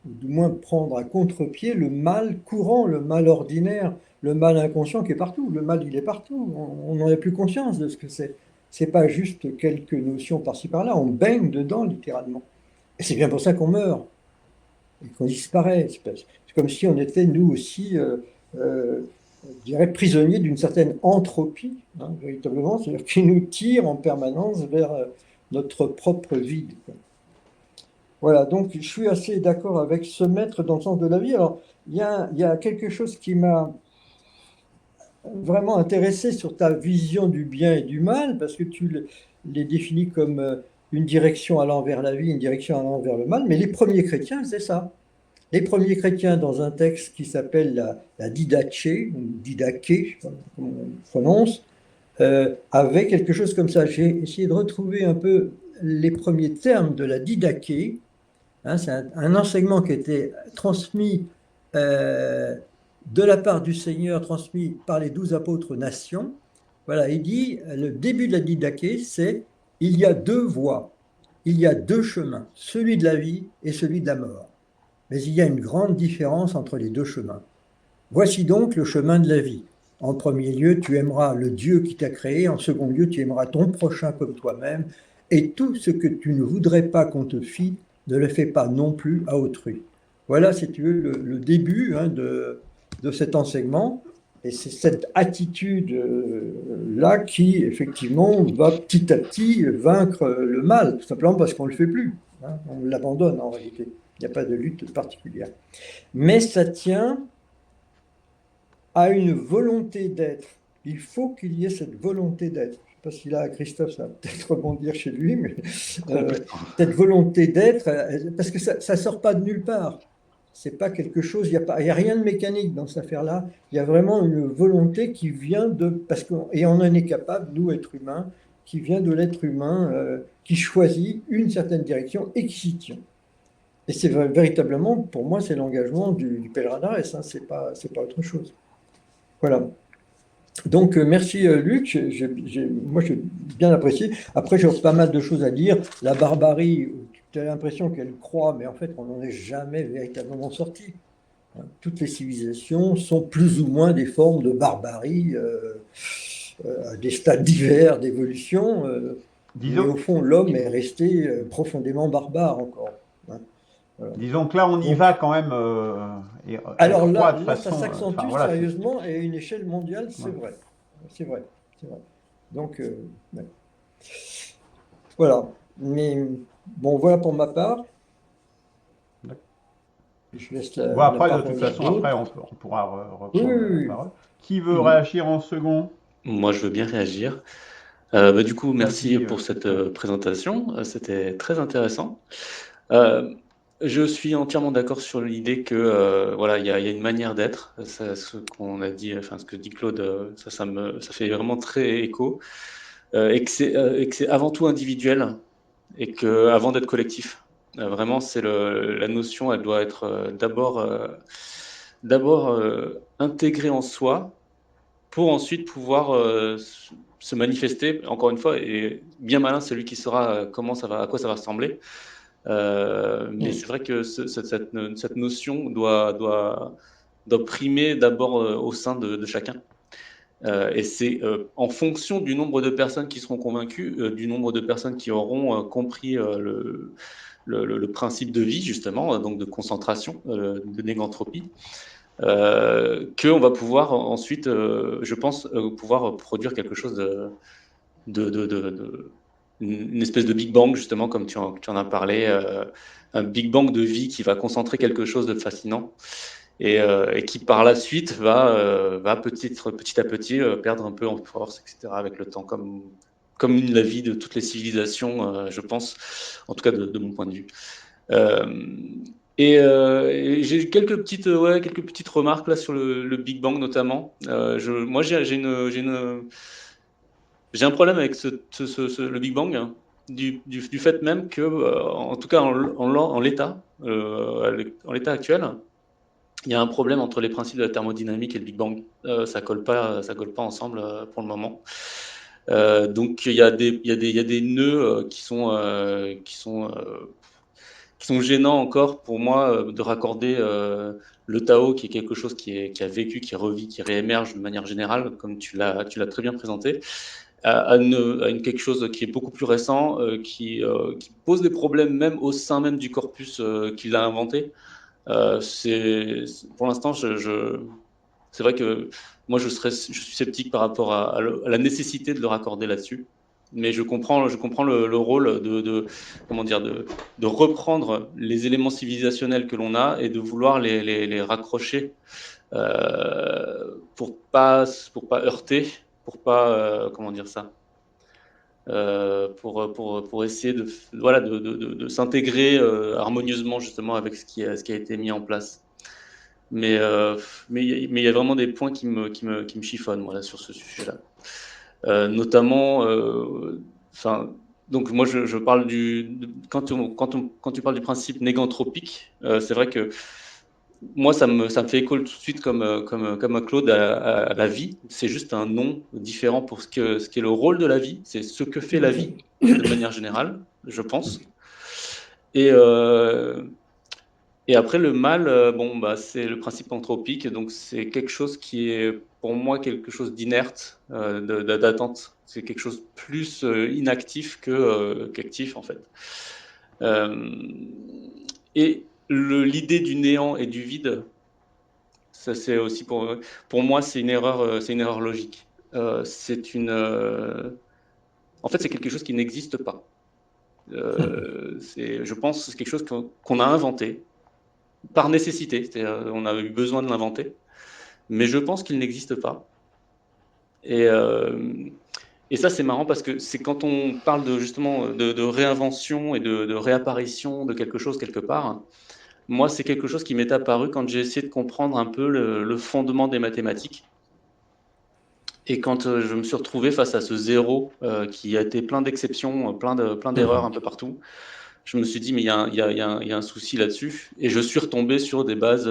ou du moins prendre à contre-pied le mal courant, le mal ordinaire, le mal inconscient qui est partout. Le mal, il est partout. On n'en a plus conscience de ce que c'est. C'est pas juste quelques notions par-ci par-là. On baigne dedans, littéralement. Et c'est bien pour ça qu'on meurt et qu'on disparaît. C'est comme si on était, nous aussi, je dirais, prisonniers d'une certaine entropie, hein, véritablement, c'est-à-dire qui nous tire en permanence vers notre propre vide, quoi. Voilà, donc je suis assez d'accord avec se mettre dans le sens de la vie. Alors, il y a quelque chose qui m'a vraiment intéressé sur ta vision du bien et du mal, parce que tu les définis comme une direction allant vers la vie, une direction allant vers le mal, mais les premiers chrétiens faisaient ça. les premiers chrétiens, dans un texte qui s'appelle la Didaché, ou Didaché, je ne sais pas comment on prononce, avaient quelque chose comme ça. J'ai essayé de retrouver un peu les premiers termes de la Didaché. Hein, c'est un enseignement qui était transmis de la part du Seigneur, transmis par les 12 apôtres aux nations. Voilà, il dit, le début de la Didaché, c'est il y a deux voies, il y a deux chemins, celui de la vie et celui de la mort. Mais il y a une grande différence entre les deux chemins. Voici donc le chemin de la vie. En premier lieu, tu aimeras le Dieu qui t'a créé. En second lieu, tu aimeras ton prochain comme toi-même. Et tout ce que tu ne voudrais pas qu'on te fît, ne le fais pas non plus à autrui. Voilà, si tu veux, le début de cet enseignement. Et c'est cette attitude-là qui, effectivement, va petit à petit vaincre le mal, tout simplement parce qu'on ne le fait plus. Hein, on l'abandonne en réalité. Il n'y a pas de lutte particulière. Mais ça tient à une volonté d'être. Il faut qu'il y ait cette volonté d'être. Je ne sais pas si là, Christophe, ça va peut-être rebondir chez lui, mais cette volonté d'être, parce que ça ne sort pas de nulle part. C'est pas quelque chose, il n'y a rien de mécanique dans cette affaire-là. Il y a vraiment une volonté qui vient et on en est capable, nous, êtres humains, qui vient de l'être humain, qui choisit une certaine direction et qui s'y tient. Et c'est véritablement, pour moi, c'est l'engagement du pèlerinage, hein, c'est pas autre chose. Voilà. Donc, merci Luc, moi j'ai bien apprécié. Après, j'ai pas mal de choses à dire. La barbarie, tu as l'impression qu'elle croît, mais en fait, on n'en est jamais véritablement sorti. Toutes les civilisations sont plus ou moins des formes de barbarie, à des stades divers d'évolution. Mais au fond, l'homme est resté profondément barbare encore. Hein. Voilà. Disons que là, on y va quand même. Alors là, ça s'accentue sérieusement et à une échelle mondiale, c'est vrai. C'est vrai. Donc, ouais. Voilà. Mais bon, voilà pour ma part. Je laisse la après, de toute façon, après, on pourra reprendre la parole. Qui veut réagir en second? Moi, je veux bien réagir. Du coup, merci pour cette présentation. C'était très intéressant. Je suis entièrement d'accord sur l'idée que voilà, il y a une manière d'être. Ce qu'on a dit, enfin ce que dit Claude, ça fait vraiment très écho, et que c'est avant tout individuel et que avant d'être collectif. Vraiment, c'est la notion, elle doit être d'abord intégrée en soi pour ensuite pouvoir se manifester. Encore une fois, et bien malin celui qui saura à quoi ça va ressembler. Mais c'est vrai que cette notion doit primer d'abord au sein de chacun. Et c'est en fonction du nombre de personnes qui seront convaincues, du nombre de personnes qui auront compris le principe de vie, justement, donc de concentration, de négantropie, qu'on va pouvoir ensuite, je pense, pouvoir produire quelque chose une espèce de Big Bang, justement, comme tu en as parlé, un Big Bang de vie qui va concentrer quelque chose de fascinant et qui, par la suite, va petit à petit perdre un peu en force, etc., avec le temps, comme la vie de toutes les civilisations, je pense, en tout cas de mon point de vue. Et j'ai quelques petites remarques là sur le Big Bang notamment. Moi, j'ai un problème avec le Big Bang, hein, du fait même que, en tout cas en l'état actuel, il y a un problème entre les principes de la thermodynamique et le Big Bang. Ça colle pas ensemble pour le moment. Donc il y a des nœuds qui sont gênants encore pour moi de raccorder le Tao, qui est quelque chose qui a vécu, qui revit, qui réémerge de manière générale, comme tu l'as très bien présenté, à quelque chose qui est beaucoup plus récent, qui pose des problèmes même au sein même du corpus qu'il a inventé. Pour l'instant, c'est vrai que moi, je suis sceptique par rapport à la nécessité de le raccorder là-dessus. Mais je comprends le rôle comment dire, de reprendre les éléments civilisationnels que l'on a et de vouloir les raccrocher pour pas heurter, pour pas comment dire ça, pour essayer voilà, de s'intégrer harmonieusement justement avec ce qui a été mis en place. Mais il y a vraiment des points qui me chiffonnent voilà, sur ce sujet-là. Notamment, donc moi je parle quand tu parles du principe négantropique, c'est vrai que moi ça me fait écho tout de suite comme à Claude à la vie. C'est juste un nom différent pour ce qu'est le rôle de la vie, c'est ce que fait la vie de manière générale, je pense. Et après, le mal, c'est le principe anthropique, donc c'est quelque chose qui est pour moi quelque chose d'inerte, d'attente. C'est quelque chose plus inactif qu'actif en fait. Et l'idée du néant et du vide, ça c'est aussi pour moi c'est une erreur logique. En fait, c'est quelque chose qui n'existe pas. Je pense que c'est quelque chose qu'on a inventé par nécessité, c'est-à-dire on a eu besoin de l'inventer, mais je pense qu'il n'existe pas. Et ça, c'est marrant parce que c'est quand on parle justement de réinvention et de réapparition de quelque chose quelque part. Moi, c'est quelque chose qui m'est apparu quand j'ai essayé de comprendre un peu le fondement des mathématiques. Et quand je me suis retrouvé face à ce zéro qui a été plein d'exceptions, plein d'erreurs un peu partout, je me suis dit, mais il y a un souci là-dessus. Et je suis retombé sur des bases,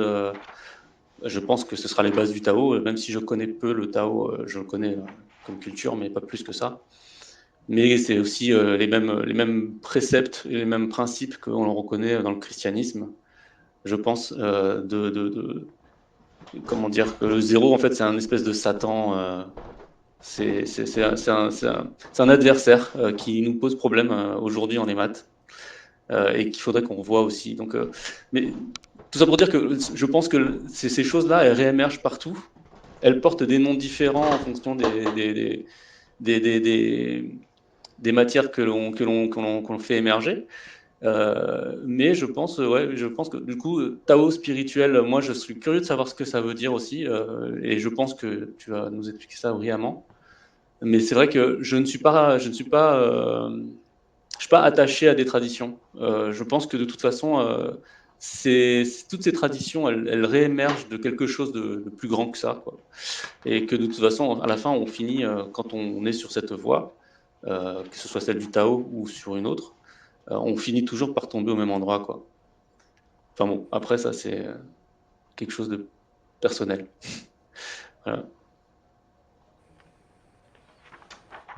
je pense que ce sera les bases du Tao, même si je connais peu le Tao, je le connais comme culture, mais pas plus que ça. Mais c'est aussi les mêmes préceptes et les mêmes principes qu'on reconnaît dans le christianisme. Je pense comment dire, que le zéro, en fait, c'est un espèce de Satan. C'est un adversaire qui nous pose problème aujourd'hui en maths. Et qu'il faudrait qu'on voit aussi. Donc, mais tout ça pour dire que je pense que ces choses-là, elles réémergent partout. Elles portent des noms différents en fonction des matières que l'on fait émerger. Mais je pense que du coup, Tao spirituel, moi je suis curieux de savoir ce que ça veut dire aussi. Et je pense que tu vas nous expliquer ça brillamment. Mais c'est vrai que je ne suis pas attaché à des traditions. Je pense que de toute façon, toutes ces traditions, elles réémergent de quelque chose de plus grand que ça, quoi. Et que de toute façon, à la fin, on finit, quand on est sur cette voie, que ce soit celle du Tao ou sur une autre, on finit toujours par tomber au même endroit, quoi. Enfin bon, après ça, c'est quelque chose de personnel. Voilà.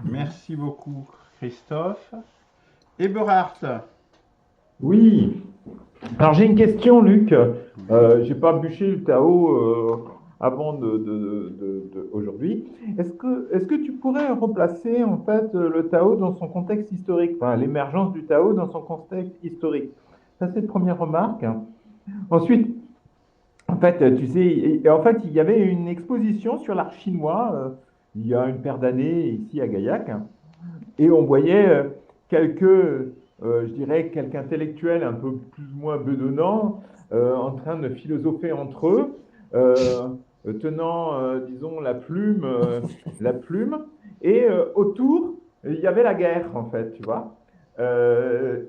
Merci beaucoup, Christophe. Eberhard. Oui. Alors j'ai une question, Luc. J'ai pas bûché le Tao avant aujourd'hui. Est-ce que tu pourrais replacer en fait le Tao dans son contexte historique, enfin l'émergence du Tao dans son contexte historique? Ça c'est la première remarque. Ensuite, en fait, tu sais, il y avait une exposition sur l'art chinois il y a une paire d'années ici à Gaillac, et on voyait je dirais, quelques intellectuels un peu plus ou moins bedonnants en train de philosopher entre eux, tenant, disons, la plume, et autour, il y avait la guerre, en fait, tu vois.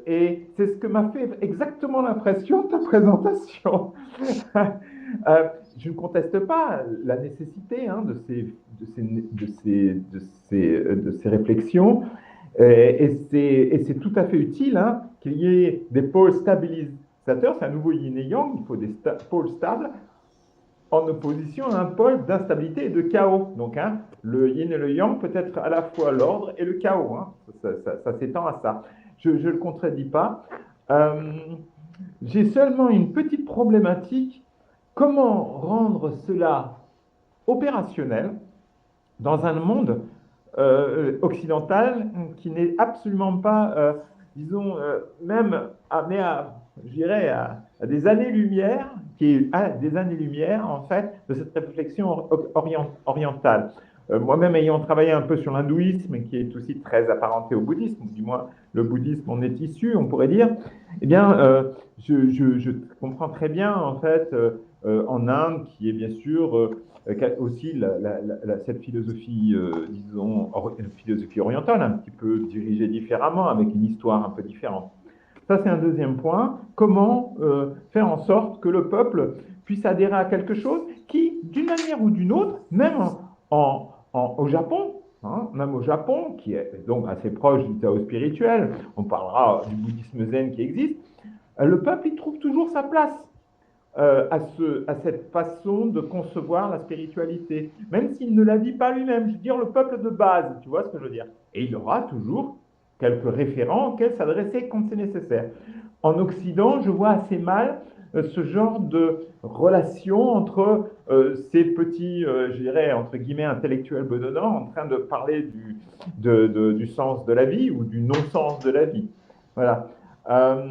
Et c'est ce que m'a fait exactement l'impression de ta présentation. Je ne conteste pas la nécessité hein, de ces réflexions, et c'est tout à fait utile hein, qu'il y ait des pôles stabilisateurs, c'est un nouveau yin et yang, il faut des pôles stables en opposition à un pôle d'instabilité et de chaos. Donc hein, le yin et le yang peut être à la fois l'ordre et le chaos, hein. Ça s'étend à ça. Je ne le contredis pas. J'ai seulement une petite problématique. Comment rendre cela opérationnel dans un monde occidental qui n'est absolument pas, disons, même je dirais, à des années-lumière, qui est à des années-lumière, en fait, de cette réflexion orientale. Moi-même, ayant travaillé un peu sur l'hindouisme, qui est aussi très apparenté au bouddhisme, du moins le bouddhisme en est issu, on pourrait dire, eh bien, je comprends très bien, en fait, en Inde, qui est bien sûr aussi cette philosophie, disons, une philosophie orientale, un petit peu dirigée différemment, avec une histoire un peu différente. Ça, c'est un deuxième point. Comment faire en sorte que le peuple puisse adhérer à quelque chose qui, d'une manière ou d'une autre, même au Japon, hein, même au Japon, qui est donc assez proche du Tao spirituel, on parlera du bouddhisme zen qui existe, le peuple, il trouve toujours sa place à cette façon de concevoir la spiritualité, même s'il ne la vit pas lui-même. Je veux dire, le peuple de base, tu vois ce que je veux dire. Et il aura toujours quelques référents auxquels s'adresser quand c'est nécessaire. En Occident, je vois assez mal ce genre de relation entre ces petits, je dirais, entre guillemets, intellectuels bedonnants en train de parler du sens de la vie ou du non-sens de la vie. Voilà. Ça,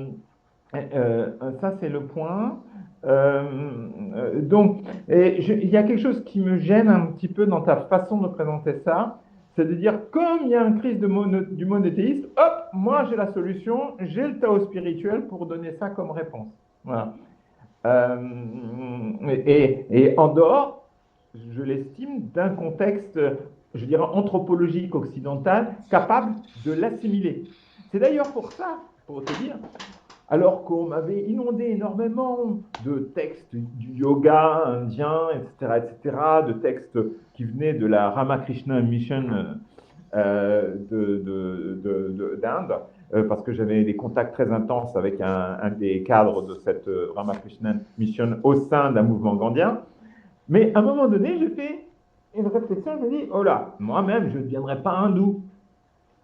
c'est le point. Donc, il y a quelque chose qui me gêne un petit peu dans ta façon de présenter ça, c'est de dire, comme il y a une crise du monothéisme, hop, moi j'ai la solution, j'ai le Tao spirituel pour donner ça comme réponse. Voilà. Et en dehors, je l'estime, d'un contexte, je dirais, anthropologique occidental, capable de l'assimiler. C'est d'ailleurs pour ça, pour te dire, alors qu'on m'avait inondé énormément de textes du yoga indien, etc., de textes qui venaient de la Ramakrishna Mission d'Inde, parce que j'avais des contacts très intenses avec un des cadres de cette Ramakrishna Mission au sein d'un mouvement gandhien. Mais à un moment donné, j'ai fait une réflexion, je me dis, oh là, moi-même, je ne deviendrai pas hindou.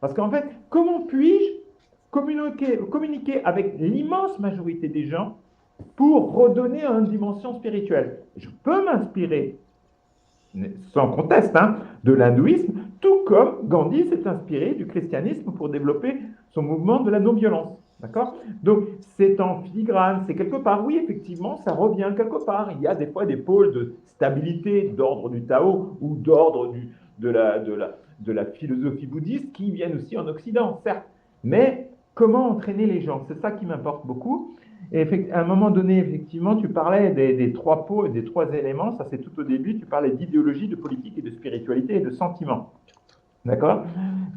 Parce qu'en fait, comment puis-je communiquer avec l'immense majorité des gens pour redonner une dimension spirituelle? Je peux m'inspirer, sans conteste, hein, de l'hindouisme, tout comme Gandhi s'est inspiré du christianisme pour développer son mouvement de la non-violence. D'accord? Donc, c'est en filigrane, c'est quelque part, oui, effectivement, ça revient quelque part. Il y a des fois des pôles de stabilité d'ordre du Tao ou d'ordre de la philosophie bouddhiste qui viennent aussi en Occident, certes. Mais comment entraîner les gens? C'est ça qui m'importe beaucoup. Et à un moment donné, effectivement, tu parlais des trois pôles, des trois éléments. Ça, c'est tout au début. Tu parlais d'idéologie, de politique et de spiritualité et de sentiment. D'accord?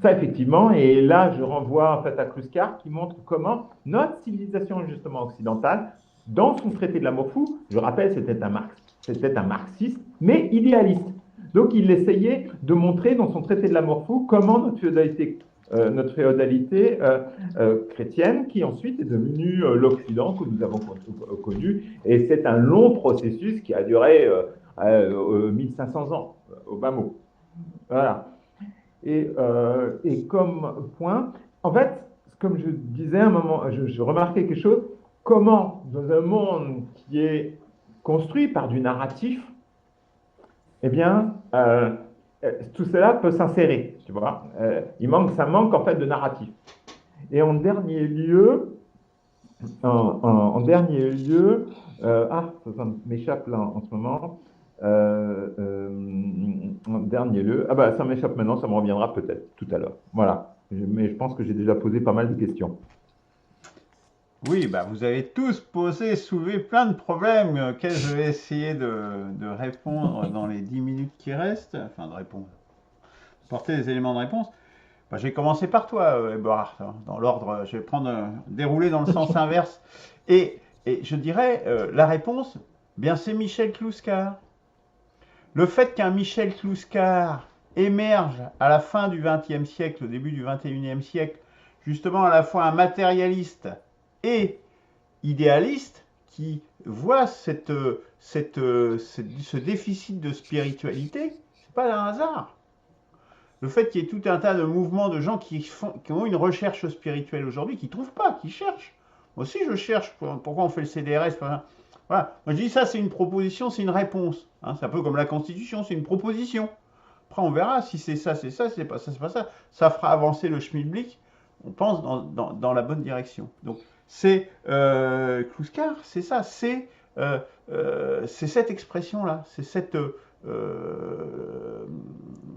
Ça, effectivement. Et là, je renvoie en fait à Kluskar qui montre comment notre civilisation, justement occidentale, dans son traité de l'amour fou, je rappelle, c'était un marxiste, mais idéaliste. Donc, il essayait de montrer dans son traité de l'amour fou comment notre féodalité chrétienne, qui ensuite est devenue l'Occident que nous avons connu. Et c'est un long processus qui a duré 1500 ans, au bas mot. Voilà. Et comme point, en fait, comme je disais à un moment, je remarquais quelque chose, comment dans un monde qui est construit par du narratif, eh bien, tout cela peut s'insérer, tu vois. Ça manque en fait de narratif. Et en dernier lieu, ça m'échappe là en ce moment. En dernier lieu, ça m'échappe maintenant, ça me reviendra peut-être tout à l'heure. Voilà. Mais je pense que j'ai déjà posé pas mal de questions. Oui, vous avez tous soulevé plein de problèmes auxquels je vais essayer de répondre dans les 10 minutes qui restent. Enfin, de répondre. Porter des éléments de réponse. Je vais commencer par toi, Eberhard, dans l'ordre. Je vais dérouler dans le sens inverse. Et je dirais, la réponse, bien, c'est Michel Kluskar. Le fait qu'un Michel Kluskar émerge à la fin du XXe siècle, au début du XXIe siècle, justement à la fois un matérialiste et idéaliste, qui voit ce déficit de spiritualité, c'est pas un hasard. Le fait qu'il y ait tout un tas de mouvements de gens qui ont une recherche spirituelle aujourd'hui, qui ne trouvent pas, qui cherchent. Moi aussi, je cherche. Pourquoi on fait le CDRS? Voilà. Moi, je dis ça, c'est une proposition, c'est une réponse. Hein, c'est un peu comme la Constitution, c'est une proposition. Après, on verra si c'est ça, c'est pas ça, c'est pas ça. Ça fera avancer le schmilblick, on pense, dans la bonne direction. Donc, c'est Kluskar, c'est ça, c'est cette expression-là, c'est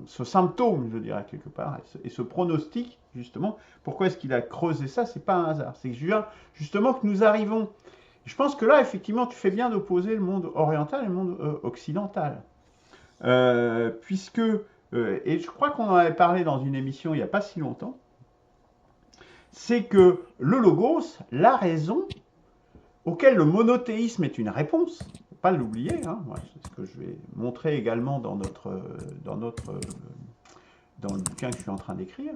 ce symptôme, je dirais, quelque part, et ce pronostic, justement. Pourquoi est-ce qu'il a creusé ça? C'est pas un hasard. C'est justement que nous arrivons. Je pense que là, effectivement, tu fais bien d'opposer le monde oriental et le monde occidental. puisque, et je crois qu'on en avait parlé dans une émission il n'y a pas si longtemps, c'est que le logos, la raison, auquel le monothéisme est une réponse, il ne faut pas l'oublier, hein, c'est ce que je vais montrer également dans le bouquin que je suis en train d'écrire.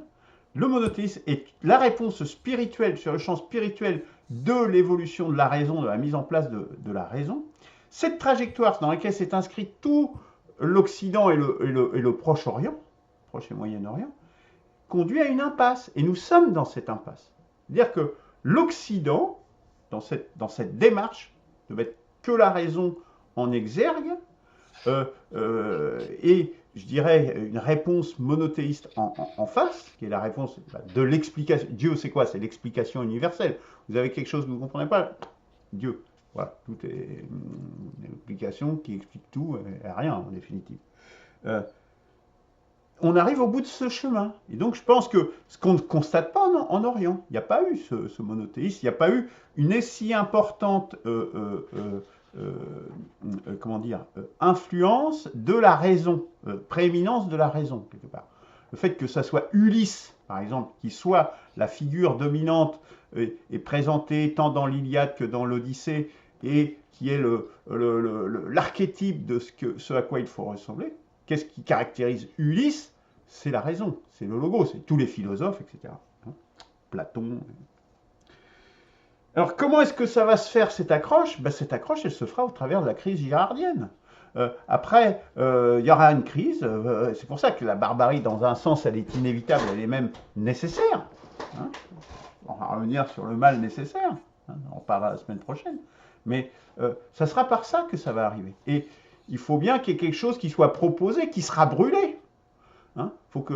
Le monothéisme est la réponse spirituelle sur le champ spirituel de l'évolution de la raison, de la mise en place de la raison. Cette trajectoire dans laquelle s'est inscrit tout l'Occident et le Proche-Orient, Proche et Moyen-Orient, conduit à une impasse. Et nous sommes dans cette impasse. C'est-à-dire que l'Occident, dans cette démarche de mettre que la raison en exergue, et je dirais une réponse monothéiste en face, qui est la réponse de l'explication. Dieu, c'est quoi? C'est l'explication universelle. Vous avez quelque chose que vous ne comprenez pas? Dieu. Voilà, tout est une explication qui explique tout et rien en définitive. On arrive au bout de ce chemin. Et donc je pense que ce qu'on ne constate pas en Orient, il n'y a pas eu ce monothéisme, il n'y a pas eu une si importante influence de la raison, prééminence de la raison, quelque part. Le fait que ça soit Ulysse, par exemple, qui soit la figure dominante et présentée tant dans l'Iliade que dans l'Odyssée, et qui est l'archétype de ce à quoi il faut ressembler. Qu'est-ce qui caractérise Ulysse? C'est la raison, c'est le logos, c'est tous les philosophes, etc. Platon. Alors, comment est-ce que ça va se faire, cette accroche? Cette accroche, elle se fera au travers de la crise girardienne. Après, il y aura une crise. C'est pour ça que la barbarie, dans un sens, elle est inévitable, elle est même nécessaire. On va revenir sur le mal nécessaire. On en parlera la semaine prochaine. Mais ça sera par ça que ça va arriver. Et il faut bien qu'il y ait quelque chose qui soit proposé, qui sera brûlé. Faut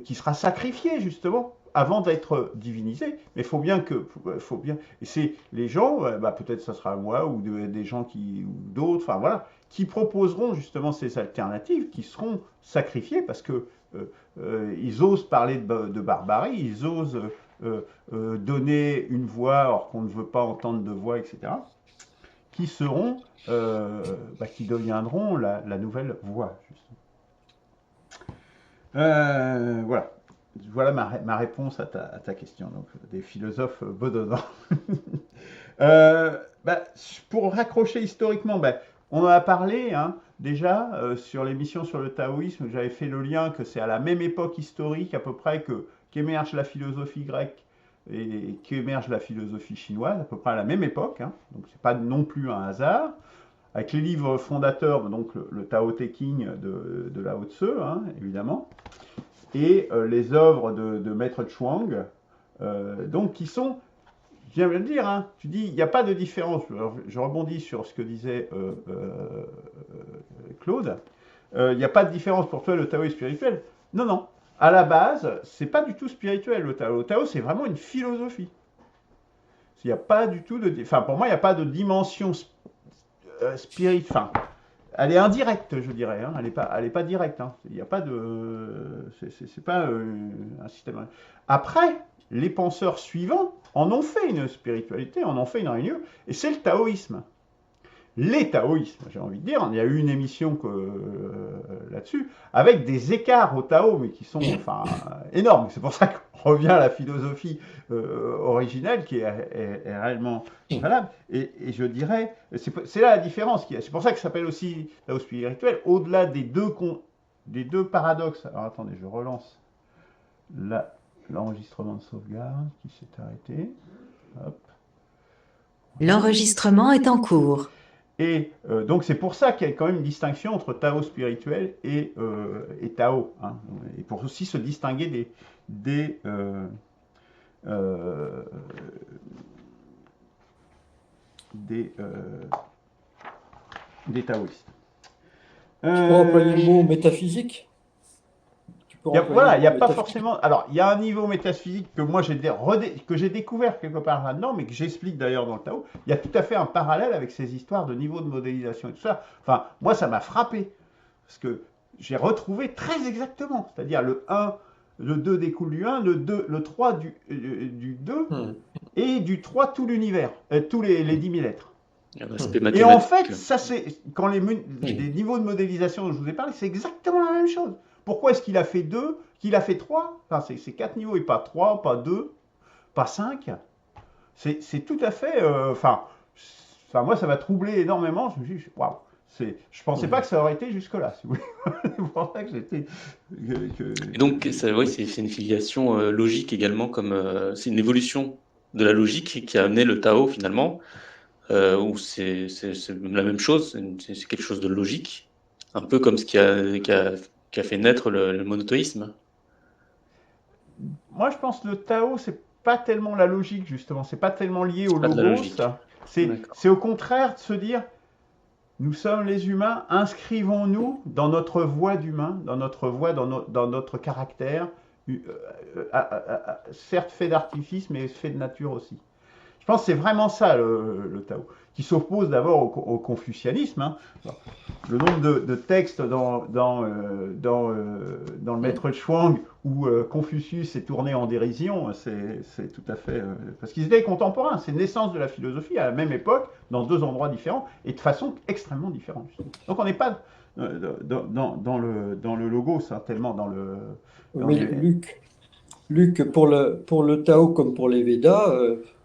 qui sera sacrifié, justement, avant d'être divinisé. Mais il faut bien que... et c'est les gens, peut-être ça sera moi, ou des gens ou d'autres, enfin voilà, qui proposeront justement ces alternatives, qui seront sacrifiées, parce que ils osent parler de barbarie, ils osent donner une voix, alors qu'on ne veut pas entendre de voix, etc., qui seront, qui deviendront la nouvelle voix, justement. Voilà ma réponse à ta question. Donc, des philosophes bedonnants. Pour raccrocher historiquement, on en a parlé déjà sur l'émission sur le taoïsme. J'avais fait le lien que c'est à la même époque historique à peu près qu'émerge la philosophie grecque et qu'émerge la philosophie chinoise, à peu près à la même époque. Donc, c'est pas non plus un hasard. Avec les livres fondateurs, donc le Tao Te Ching de Lao Tzu, évidemment, et les œuvres de Maître Chuang, donc qui sont, je viens de le dire, tu dis, il n'y a pas de différence. Je rebondis sur ce que disait Claude. Il n'y a pas de différence pour toi, le Tao est spirituel. Non, non. À la base, c'est pas du tout spirituel, le Tao. Le Tao, c'est vraiment une philosophie. Il n'y a pas du tout pour moi, il n'y a pas de dimension elle est indirecte, je dirais. Elle est pas directe. Il n'y a pas c'est pas un système. Après, les penseurs suivants en ont fait une spiritualité, en ont fait une réunion, et c'est le taoïsme. Les taoïsmes, j'ai envie de dire, il y a eu une émission là-dessus, avec des écarts au Tao, mais qui sont énormes. C'est pour ça qu'on revient à la philosophie originelle, qui est réellement valable. Et je dirais, c'est là la différence. C'est pour ça que ça s'appelle aussi Tao spirituel, au-delà des deux paradoxes. Alors attendez, je relance l'enregistrement de sauvegarde qui s'est arrêté. Hop. L'enregistrement est en cours. Et donc c'est pour ça qu'il y a quand même une distinction entre Tao spirituel et Tao, et pour aussi se distinguer des taoïstes. Tu peux employer le mot métaphysique? Il n'y a pas forcément. Alors, il y a un niveau métaphysique que moi j'ai découvert quelque part là-dedans, mais que j'explique d'ailleurs dans le Tao. Il y a tout à fait un parallèle avec ces histoires de niveau de modélisation et tout ça. Enfin, moi, ça m'a frappé. Parce que j'ai retrouvé très exactement. C'est-à-dire le 1, le 2 découle du 1, le 3 du 2, et du 3 tout l'univers, tous les 10 000 êtres. Il y a un aspect Et en fait, mathématique. ça c'est quand les niveaux de modélisation dont je vous ai parlé, c'est exactement la même chose. Pourquoi est-ce qu'il a fait 2, qu'il a fait 3? Enfin, c'est 4 niveaux et pas 3, pas 2, pas 5. C'est tout à fait. Enfin, moi, ça m'a troublé énormément. Je me suis dit, waouh, je pensais pas que ça aurait été jusque-là, si vous voulez. C'est pour ça que j'étais. Et donc, ça, oui, c'est une filiation logique également, comme c'est une évolution de la logique qui a amené le Tao finalement, où c'est la même chose, c'est quelque chose de logique, un peu comme ce qui a fait naître le monothéisme. Moi, je pense que le Tao, c'est pas tellement la logique, justement. C'est pas tellement lié au Pas de la logos. logique. D'accord. C'est au contraire de se dire, nous sommes les humains, inscrivons-nous dans notre voie d'humain, dans notre voie, dans notre caractère, certes fait d'artifice, mais fait de nature aussi. Je pense que c'est vraiment ça le Tao, qui s'oppose d'abord au confucianisme. Hein. Le nombre de textes dans le Maître Chuang où Confucius est tourné en dérision, c'est tout à fait... parce qu'ils étaient contemporains, c'est naissance de la philosophie à la même époque, dans deux endroits différents, et de façon extrêmement différente. Donc on n'est pas dans le logos, hein, tellement dans le... Mais Luc, pour le Tao comme pour les Védas,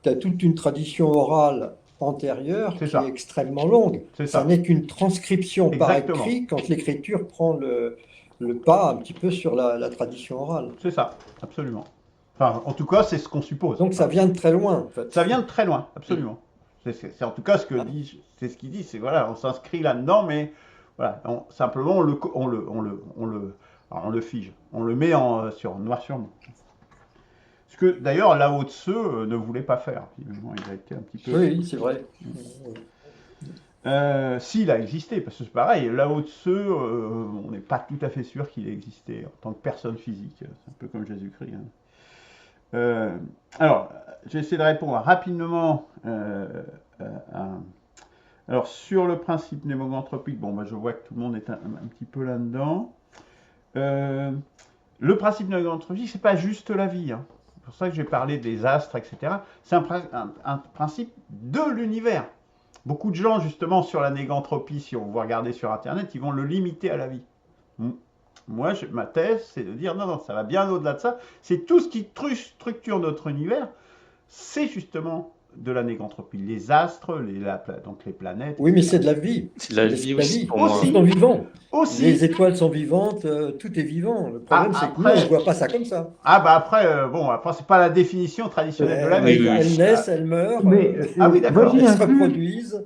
tu as toute une tradition orale antérieure C'est qui est ça, extrêmement longue. c'est Ça ça, n'est qu'une transcription par exactement. écrit quand l'écriture prend le pas un petit peu sur la tradition orale. C'est ça, absolument. Enfin, en tout cas, c'est ce qu'on suppose. Donc ça vient de très loin, en fait. Ça vient de très loin, absolument. C'est en tout cas ce que dit, c'est ce qu'il dit, c'est voilà, on s'inscrit là-dedans, mais voilà, simplement on le fige, on le met sur noir sur blanc. Ce que d'ailleurs Lao Tse ne voulait pas faire. Finalement, il a été un petit peu. Oui, c'est vrai. S'il a existé, parce que c'est pareil, Lao Tse, on n'est pas tout à fait sûr qu'il ait existé en tant que personne physique. C'est un peu comme Jésus-Christ. Hein. Alors, j'ai essayé de répondre rapidement. Alors, sur le principe mnémoganthropique, bon, bah, je vois que tout le monde est un petit peu là-dedans. Le principe mnémoganthropique, c'est pas juste la vie. Hein. C'est pour ça que j'ai parlé des astres, etc. C'est un principe de l'univers. Beaucoup de gens, justement, sur la négantropie, si on va regarder sur Internet, ils vont le limiter à la vie. Moi, ma thèse, c'est de dire non, ça va bien au-delà de ça. C'est tout ce qui structure notre univers, c'est justement de la négantropie. Les astres, donc les planètes. Oui, mais c'est de la vie. C'est de la vie aussi pour moi. Ils sont vivants. Aussi. Les étoiles sont vivantes, tout est vivant. Le problème, c'est que nous, on ne voit pas ça comme ça. Ah, bah après, après, c'est pas la définition traditionnelle de la vie. Elles naissent, elles meurent, Mais oui, d'accord. elles se reproduisent.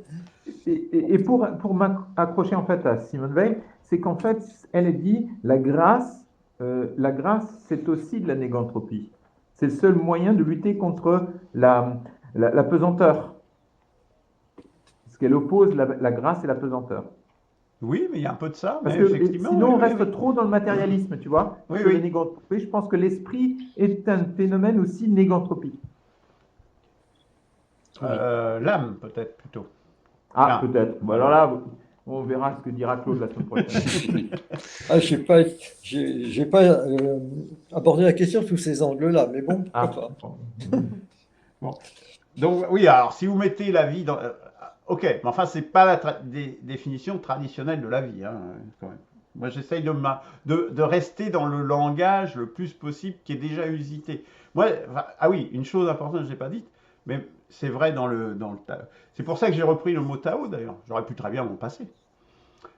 Et pour m'accrocher en fait à Simone Veil, c'est qu'en fait, elle dit la grâce, c'est aussi de la négantropie. C'est le seul moyen de lutter contre la pesanteur. Parce qu'elle oppose la grâce et la pesanteur. Oui, mais il y a un peu de ça. Parce mais que effectivement, sinon, on oui, reste oui. trop dans le matérialisme, tu vois. Oui, Sur oui. la négantropie, je pense que l'esprit est un phénomène aussi négantropique. L'âme, peut-être plutôt. Ah, peut-être. Bon, alors là, on verra ce que dira Claude la semaine prochaine. J'ai pas abordé la question sous ces angles-là, mais bon, pourquoi pas. Bon. Donc, oui, alors, si vous mettez la vie dans. Ok, mais enfin, c'est pas la définition traditionnelle de la vie, hein, quand même. Moi, j'essaye de rester dans le langage le plus possible qui est déjà usité. Moi, ah oui, une chose importante que je n'ai pas dite, mais c'est vrai dans le Tao. C'est pour ça que j'ai repris le mot Tao, d'ailleurs. J'aurais pu très bien m'en passer.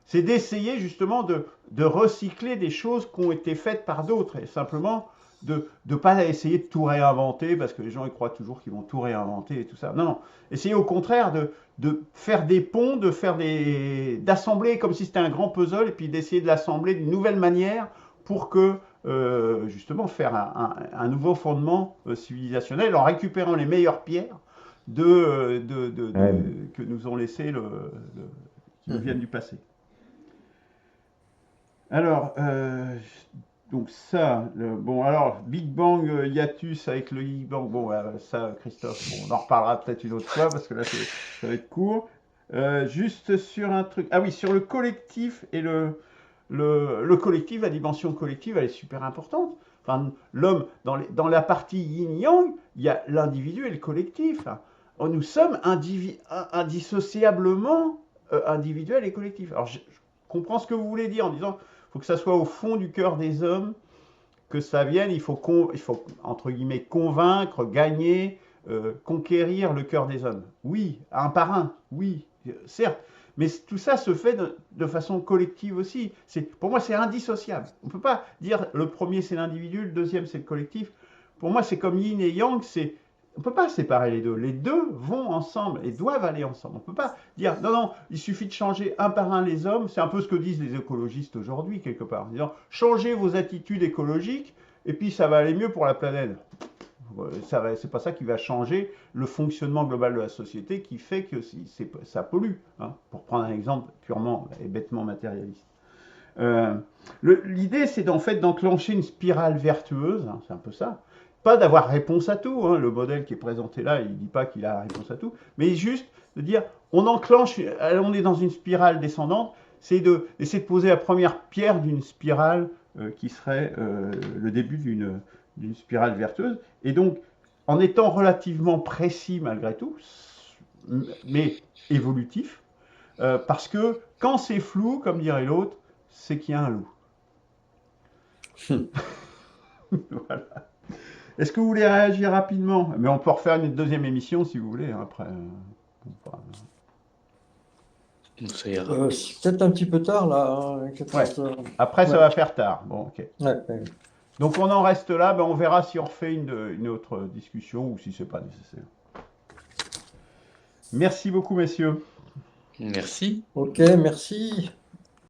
C'est d'essayer justement de recycler des choses qui ont été faites par d'autres, et simplement de ne pas essayer de tout réinventer, parce que les gens ils croient toujours qu'ils vont tout réinventer et tout ça. Non, non. Essayer au contraire de faire des ponts, d'assembler comme si c'était un grand puzzle, et puis d'essayer de l'assembler d'une nouvelle manière pour que, justement, faire un nouveau fondement civilisationnel en récupérant les meilleures pierres que nous ont laissées qui nous viennent du passé. Alors, donc ça, bon, alors, Big Bang hiatus avec le Big Bang, bon, ça, Christophe, on en reparlera peut-être une autre fois, parce que là, ça va être court. Juste sur un truc, ah oui, sur le collectif et le collectif, la dimension collective, elle est super importante. Enfin, l'homme, dans la partie yin-yang, il y a l'individu et le collectif. nous sommes indissociablement individuels et collectifs. Alors, je comprends ce que vous voulez dire en disant il faut que ça soit au fond du cœur des hommes, que ça vienne, il faut entre guillemets, convaincre, gagner, conquérir le cœur des hommes. Oui, un par un, oui, certes. Mais tout ça se fait de façon collective aussi. Pour moi, c'est indissociable. On ne peut pas dire le premier, c'est l'individu, le deuxième, c'est le collectif. Pour moi, c'est comme yin et yang, on ne peut pas séparer les deux. Les deux vont ensemble et doivent aller ensemble. On ne peut pas dire, non, non, il suffit de changer un par un les hommes. C'est un peu ce que disent les écologistes aujourd'hui, quelque part. En disant, changez vos attitudes écologiques et puis ça va aller mieux pour la planète. C'est pas ça qui va changer le fonctionnement global de la société qui fait que ça pollue, hein, pour prendre un exemple purement et bêtement matérialiste. L'idée, c'est en fait d'enclencher une spirale vertueuse, hein, c'est un peu ça. Pas d'avoir réponse à tout, hein, le modèle qui est présenté là, il ne dit pas qu'il a la réponse à tout, mais juste de dire, on enclenche, on est dans une spirale descendante, c'est d'essayer de poser la première pierre d'une spirale qui serait le début d'une spirale vertueuse. Et donc, en étant relativement précis malgré tout, mais évolutif, parce que quand c'est flou, comme dirait l'autre, c'est qu'il y a un loup. Voilà. Est-ce que vous voulez réagir rapidement? Mais on peut refaire une deuxième émission si vous voulez, hein, après. Ça ira. C'est peut-être un petit peu tard là. Hein, 14 heures. Après, ça va faire tard. Bon, ok. Ouais. Donc on en reste là, on verra si on refait une autre discussion ou si c'est pas nécessaire. Merci beaucoup, messieurs. Merci. Ok, merci.